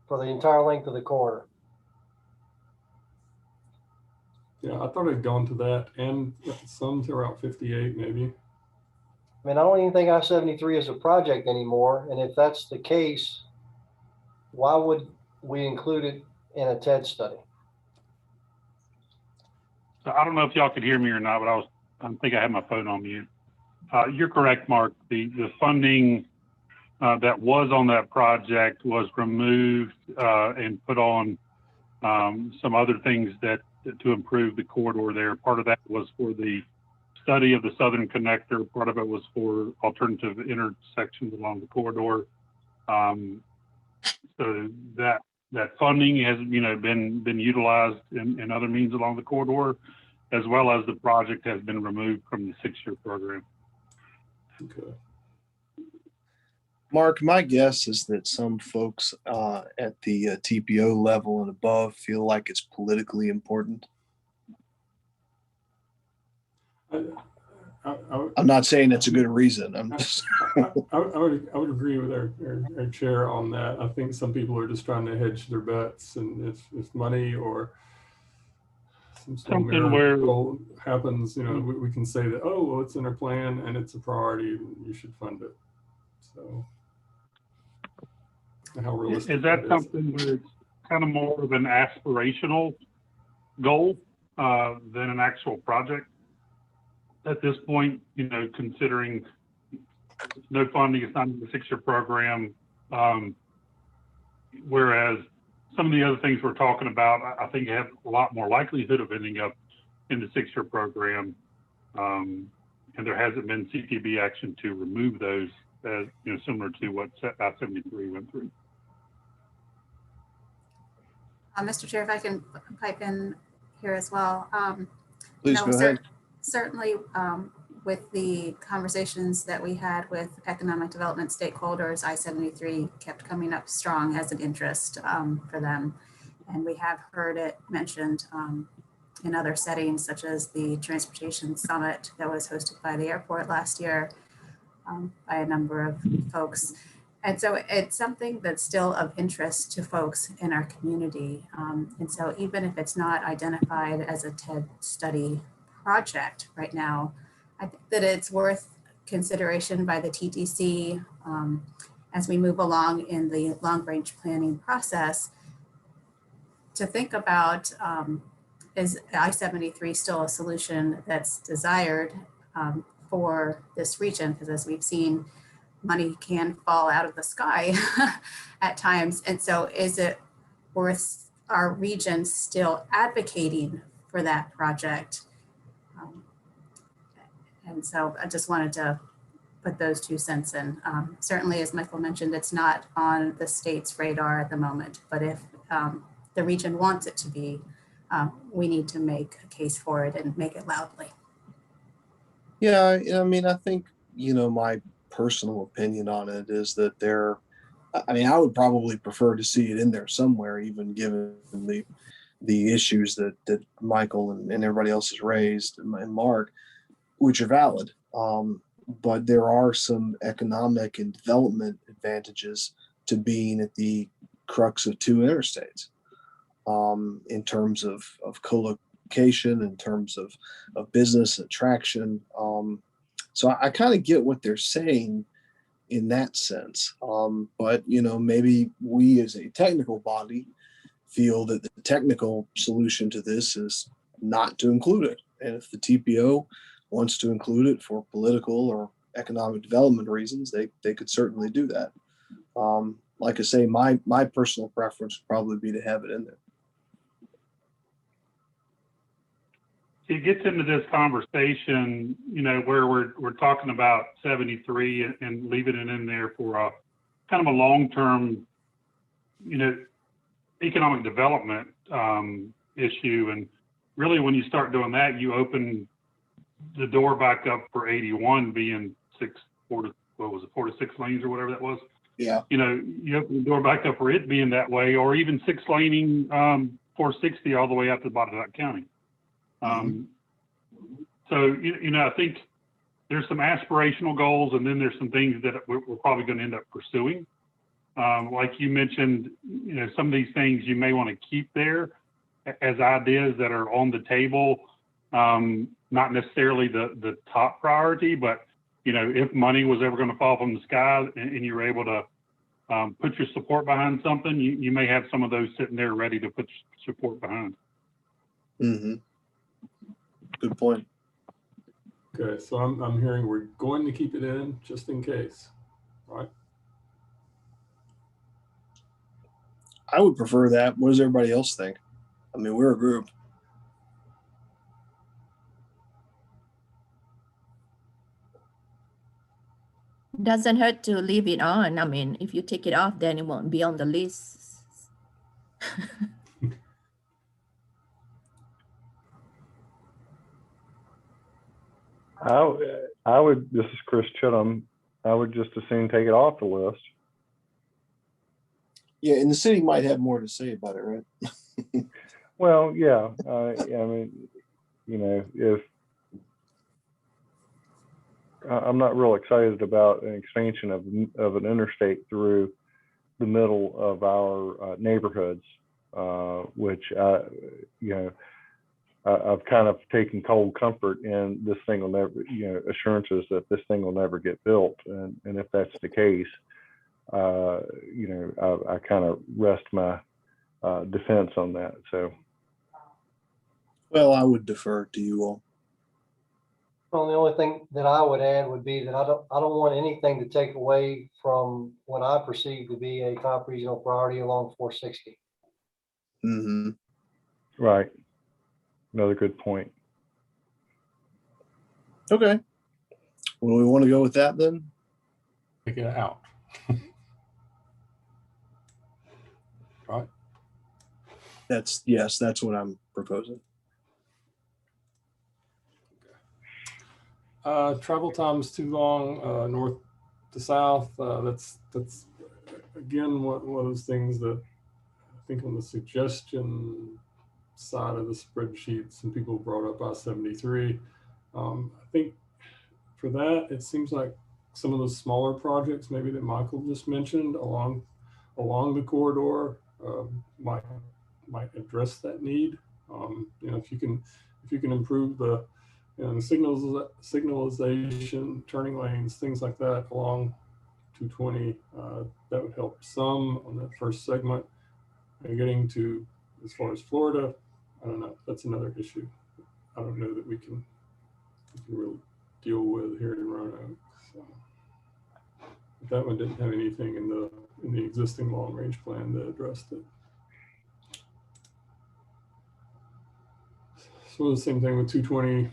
for the entire length of the corridor. Yeah, I thought it'd gone to that and some to Route 58 maybe. I mean, I don't even think I-73 is a project anymore. And if that's the case, why would we include it in a TED study? So I don't know if y'all could hear me or not, but I think I had my phone on mute. You're correct, Mark. The funding that was on that project was removed and put on some other things to improve the corridor there. Part of that was for the study of the Southern Connector. Part of it was for alternative intersections along the corridor. So that funding has been utilized in other means along the corridor, as well as the project has been removed from the 6-year program. Okay. Mark, my guess is that some folks at the TPO level and above feel like it's politically important. I'm not saying it's a good reason. I'm just. I would agree with our chair on that. I think some people are just trying to hedge their bets, and if money or something where happens, we can say that, oh, well, it's in our plan and it's a priority, you should fund it. So. How realistic is that something where it's kind of more of an aspirational goal than an actual project at this point, considering no funding, it's not in the 6-year program, whereas some of the other things we're talking about, I think have a lot more likelihood of ending up in the 6-year program, and there hasn't been CTB action to remove those, similar to what I-73 went through. Mr. Chair, if I can pipe in here as well. Please go ahead. Certainly, with the conversations that we had with economic development stakeholders, I-73 kept coming up strong as an interest for them. And we have heard it mentioned in other settings, such as the Transportation Summit that was hosted by the airport last year by a number of folks. And so it's something that's still of interest to folks in our community. And so even if it's not identified as a TED study project right now, I think that it's worth consideration by the TTC as we move along in the long range planning process to think about, is I-73 still a solution that's desired for this region? Because as we've seen, money can fall out of the sky at times. And so is it worth our region still advocating for that project? And so I just wanted to put those 2 cents in. Certainly, as Michael mentioned, it's not on the state's radar at the moment, but if the region wants it to be, we need to make a case for it and make it loudly. Yeah, I mean, I think, my personal opinion on it is that I would probably prefer to see it in there somewhere, even given the issues that Michael and everybody else has raised and Mark, which are valid. But there are some economic and development advantages to being at the crux of 2 interstates in terms of co-location, in terms of business attraction. So I kind of get what they're saying, in that sense. But, you know, maybe we as a technical body feel that the technical solution to this is not to include it. And if the TPO wants to include it for political or economic development reasons, they could certainly do that. Like I say, my personal preference would probably be to have it in there. It gets into this conversation, you know, where we're talking about 73 and leaving it in there for a kind of a long-term, you know, economic development issue. And really, when you start doing that, you open the door back up for 81 being 4 to 6 lanes or whatever that was. Yeah. You know, you open the door back up for it being that way, or even 6 laning 460 all the way out to the bottom of that county. So, you know, I think there's some aspirational goals, and then there's some things that we're probably going to end up pursuing. Like you mentioned, you know, some of these things you may want to keep there as ideas that are on the table, not necessarily the top priority, but, you know, if money was ever going to fall from the sky and you were able to put your support behind something, you may have some of those sitting there ready to put support behind. Mm-hmm. Good point. Okay, so I'm hearing we're going to keep it in just in case, right? I would prefer that. What does everybody else think? I mean, we're a group. Doesn't hurt to leave it on. I mean, if you take it off, then it won't be on the list. I would, this is Chris Chittum, I would just as soon take it off the list. Yeah, and the city might have more to say about it, right? Well, yeah, I mean, you know, if I'm not real excited about an expansion of an interstate through the middle of our neighborhoods, which you know, I've kind of taken cold comfort in this thing will never, you know, assurances that this thing will never get built, and if that's the case, you know, I kind of rest my defense on that. So, well, I would defer to you all. Well, the only thing that I would add would be that I don't want anything to take away from what I perceive to be a top regional priority along 460. Mm-hmm. Right. Another good point. Okay. Well, we want to go with that then? Take it out. Right. Yes, that's what I'm proposing. Travel time's too long, north to south. That's again one of those things that I think on the suggestion side of the spreadsheet, some people brought up I-73. I think for that, it seems like some of those smaller projects, maybe that Michael just mentioned along the corridor, might address that need. You know, if you can improve the signalization, turning lanes, things like that along 220, that would help some on that first segment. And getting to as far as Florida, I don't know. That's another issue. I don't know that we can really deal with here in Roanoke. So that one didn't have anything in the existing long range plan that addressed it. So the same thing with 220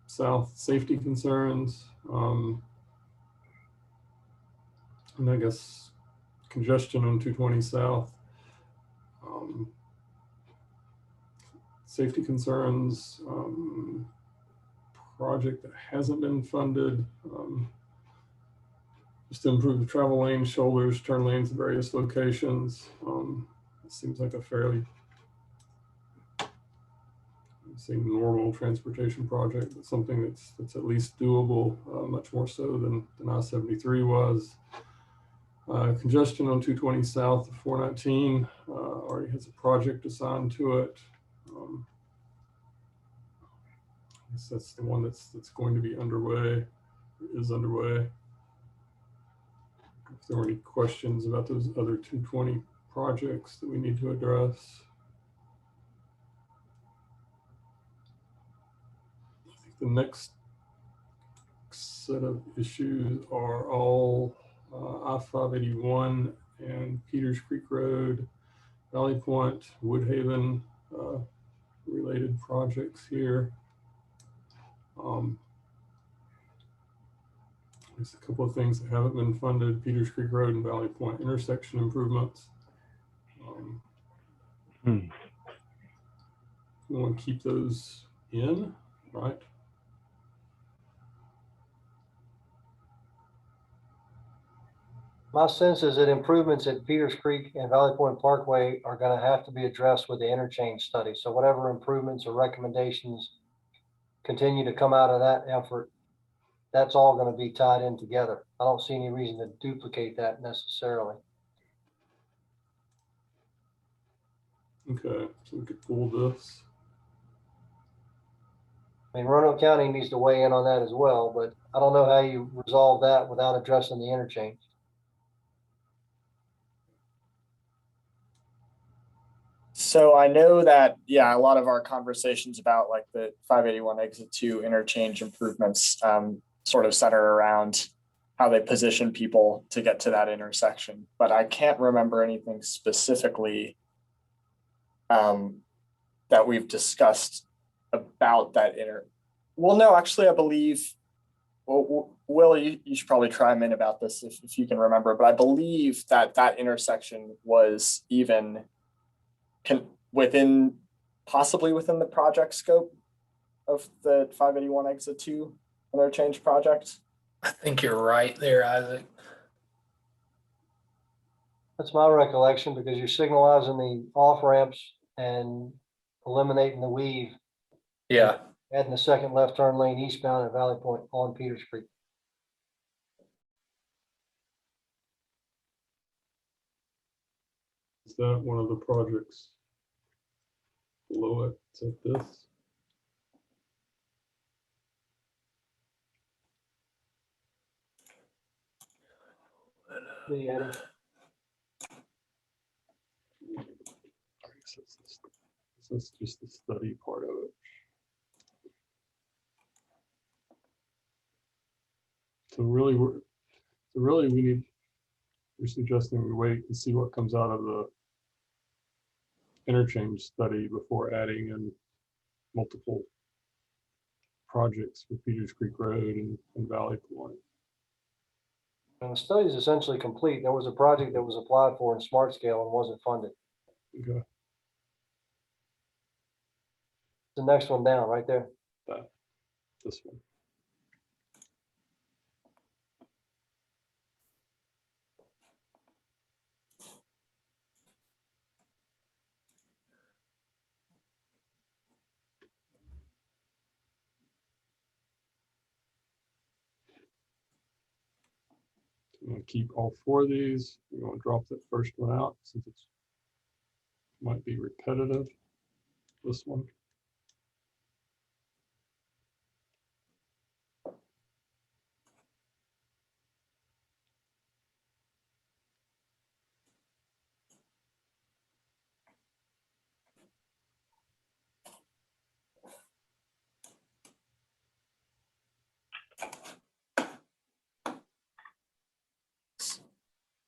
south, safety concerns, and I guess congestion on 220 south. Safety concerns, project that hasn't been funded, just to improve the travel lanes, shoulders, turn lanes at various locations. It seems like a fairly normal transportation project, but something that's at least doable, much more so than I-73 was. Congestion on 220 south of 419 already has a project assigned to it. I guess that's the one that's going to be underway, is underway. if there were any questions about those other 220 projects that we need to address. I think the next set of issues are all I-581 and Peters Creek Road, Valley Point, Woodhaven related projects here. There's a couple of things that haven't been funded: Peters Creek Road and Valley Point intersection improvements. We want to keep those in, right? My sense is that improvements at Peters Creek and Valley Point Parkway are going to have to be addressed with the interchange study. So whatever improvements or recommendations continue to come out of that effort, that's all going to be tied in together. I don't see any reason to duplicate that necessarily. Okay, so we could pull this. I mean, Roanoke County needs to weigh in on that as well, but I don't know how you resolve that without addressing the interchange. So I know that, yeah, a lot of our conversations about like the 581 exit 2 interchange improvements sort of center around how they position people to get to that intersection. But I can't remember anything specifically that we've discussed about that Well, no, actually, I believe, well, Will, you should probably chime in about this if you can remember, but I believe that that intersection was even possibly within the project scope of the 581 exit 2 interchange project. I think you're right there, Isaac. That's my recollection, because you're signalizing the off ramps and eliminating the weave. Yeah. Adding the second left turn lane eastbound at Valley Point on Peters Creek. Is that one of the projects below it? Is that this? Yeah. This is just the study part of it. So really, we're suggesting we wait and see what comes out of the interchange study before adding in multiple projects for Peters Creek Road and Valley Point. And the study is essentially complete. There was a project that was applied for in Smart Scale and wasn't funded. Okay. The next one down, right there. This one. I'm going to keep all four of these. We're going to drop that first one out since it might be repetitive. This one.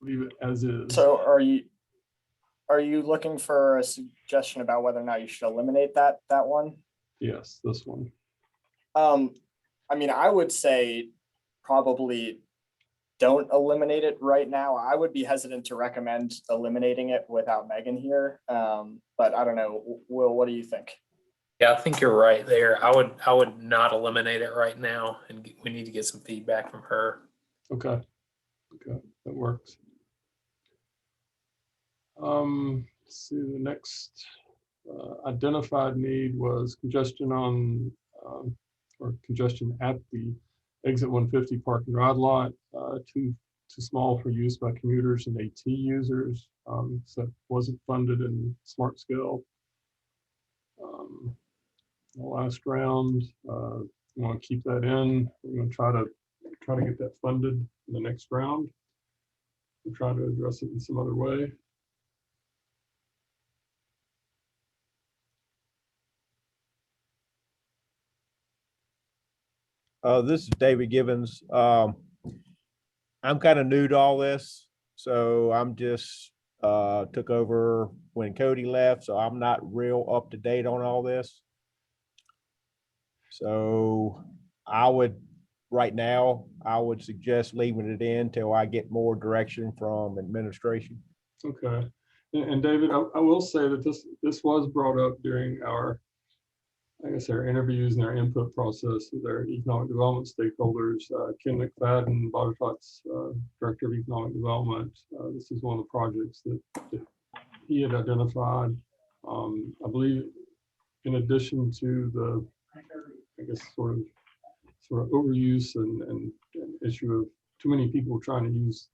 Leave it as is. So are you looking for a suggestion about whether or not you should eliminate that one? Yes, this one. I mean, I would say probably don't eliminate it right now. I would be hesitant to recommend eliminating it without Megan here. But I don't know. Will, what do you think? Yeah, I think you're right there. I would not eliminate it right now, and we need to get some feedback from her. Okay. Okay, that works. Let's see, the next identified need was congestion on or congestion at the exit 150 park and ride lot, too small for use by commuters and AT users. So that wasn't funded in Smart Scale. The last round, we want to keep that in. We're going to try to get that funded in the next round. we'll try to address it in some other way. This is David Gibbons. I'm kind of new to all this, so I'm just took over when Cody left, so I'm not real up to date on all this. So right now, I would suggest leaving it in till I get more direction from administration. Okay. And David, I will say that this was brought up during our, I guess, our interviews and our input process with our economic development stakeholders. Ken McFadden, Botetourt's Director of Economic Development. This is one of the projects that he had identified. I believe in addition to the, I guess, sort of overuse and issue of too many people trying to use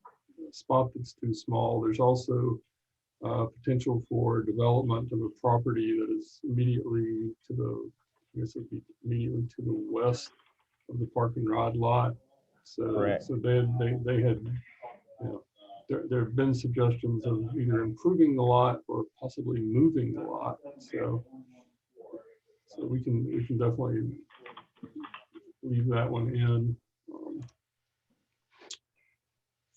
a spot that's too small, there's also potential for development of a property that is immediately to the, I guess it'd be immediately to the west of the park and ride lot. So, Correct. so they had, you know, there have been suggestions of either improving the lot or possibly moving the lot. So we can definitely leave that one in. I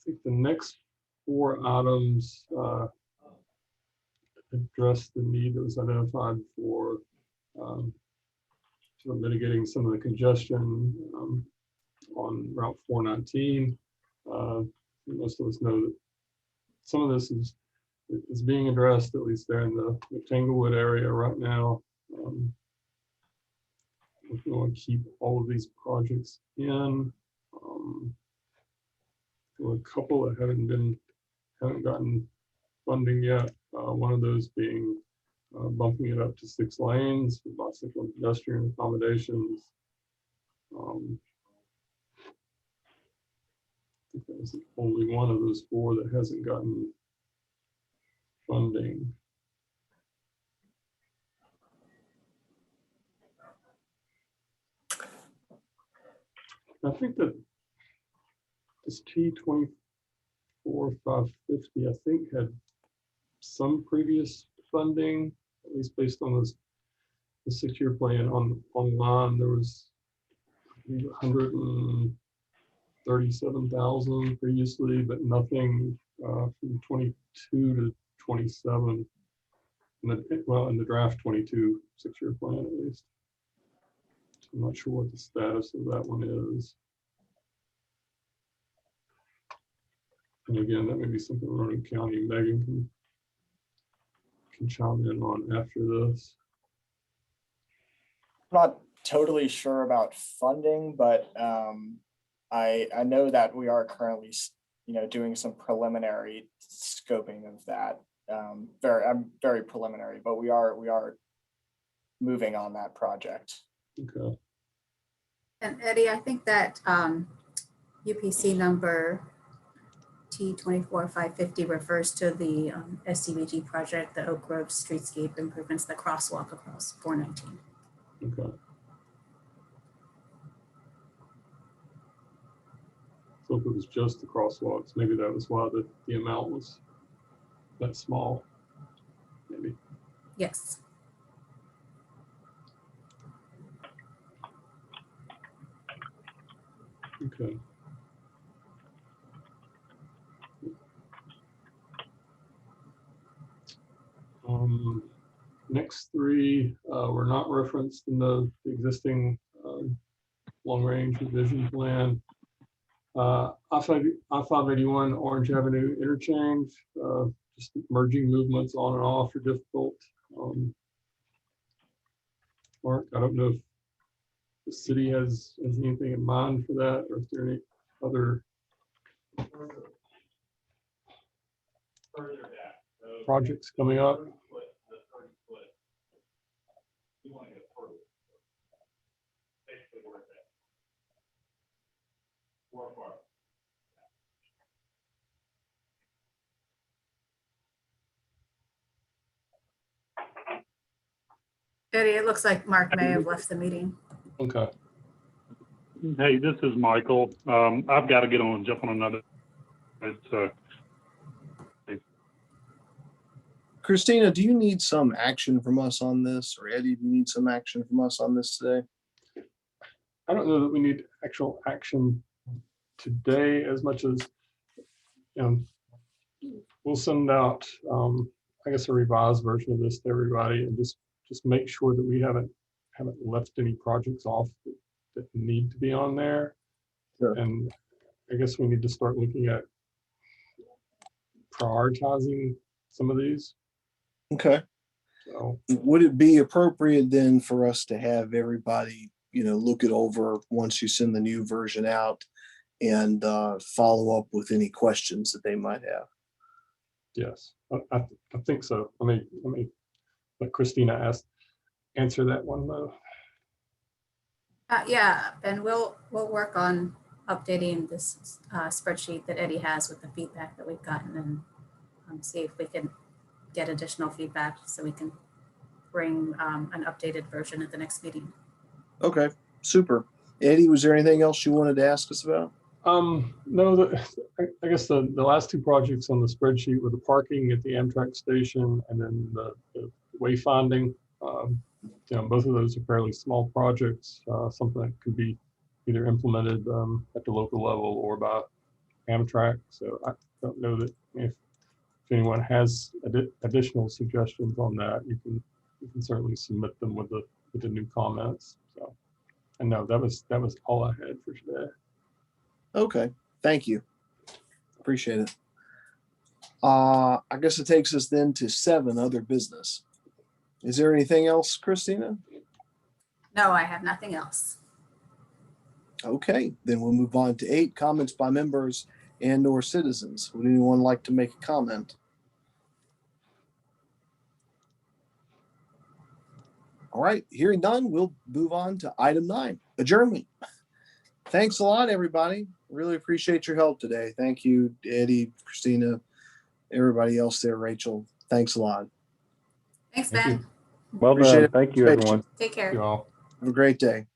think the next 4 items address the need that was identified for sort of mitigating some of the congestion on Route 419. Most of us know that some of this is being addressed, at least there in the Tanglewood area right now. We want to keep all of these projects in. There were a couple that haven't gotten funding yet. One of those being bumping it up to 6 lanes for bicycle and pedestrian accommodations. I think that was only one of those 4 that hasn't gotten funding. I think that this T24 550, I think, had some previous funding, at least based on the 6-year plan online. There was 137,000 previously, but nothing from 22 to 27. In the draft 22 6-year plan, at least. So I'm not sure what the status of that one is. And again, that may be something Roanoke County Megan can chime in on after this. I'm not totally sure about funding, but I know that we are currently, doing some preliminary scoping of that. Very preliminary, but we are moving on that project. Okay. And Eddie, I think that UPC number T24-550 refers to the SCBG project, the Oak Grove streetscape improvements, the crosswalk across 419. Okay. So if it was just the crosswalks, maybe that was why the amount was that small, maybe. Yes. Okay. Next 3 were not referenced in the existing long-range revision plan. I-581 Orange Avenue interchange, just merging movements on and off are difficult. Mark, I don't know if the city has anything in mind for that, or if there are any other projects coming up. Eddie, it looks like Mark may have left the meeting. Okay. Hey, this is Michael. I've got to jump on another. It's Christina, do you need some action from us on this, or Eddie, do you need some action from us on this today? I don't know that we need actual action today as much as, we'll send out, I guess, a revised version of this to everybody, and just make sure that we haven't left any projects off that need to be on there. Sure. And I guess we need to start looking at prioritizing some of these. Okay. So would it be appropriate then for us to have everybody, look it over once you send the new version out and follow up with any questions that they might have? yes, I think so. Let me let Christina answer that one though. Yeah, and we'll work on updating this spreadsheet that Eddie has with the feedback that we've gotten, and see if we can get additional feedback so we can bring an updated version at the next meeting. Okay, super. Eddie, was there anything else you wanted to ask us about? No, I guess the last two projects on the spreadsheet were the parking at the Amtrak station and then the wayfinding. Both of those are fairly small projects, something that could be either implemented at the local level or by Amtrak. So I don't know that if anyone has additional suggestions on that, you can certainly submit them with the new comments. So, and no, that was all I had for today. Okay, thank you. Appreciate it. I guess it takes us then to 7, other business. Is there anything else, Christina? No, I have nothing else. Okay, then we'll move on to 8, comments by members and or citizens. Would anyone like to make a comment? All right, hearing none, we'll move on to item 9, adjournment. Thanks a lot, everybody. Really appreciate your help today. Thank you, Eddie, Christina, everybody else there, Rachel. Thanks a lot. Thanks, Thank Ben. you. Well Appreciate done. it. Thank you, everyone. Take care. You all. Have a great day.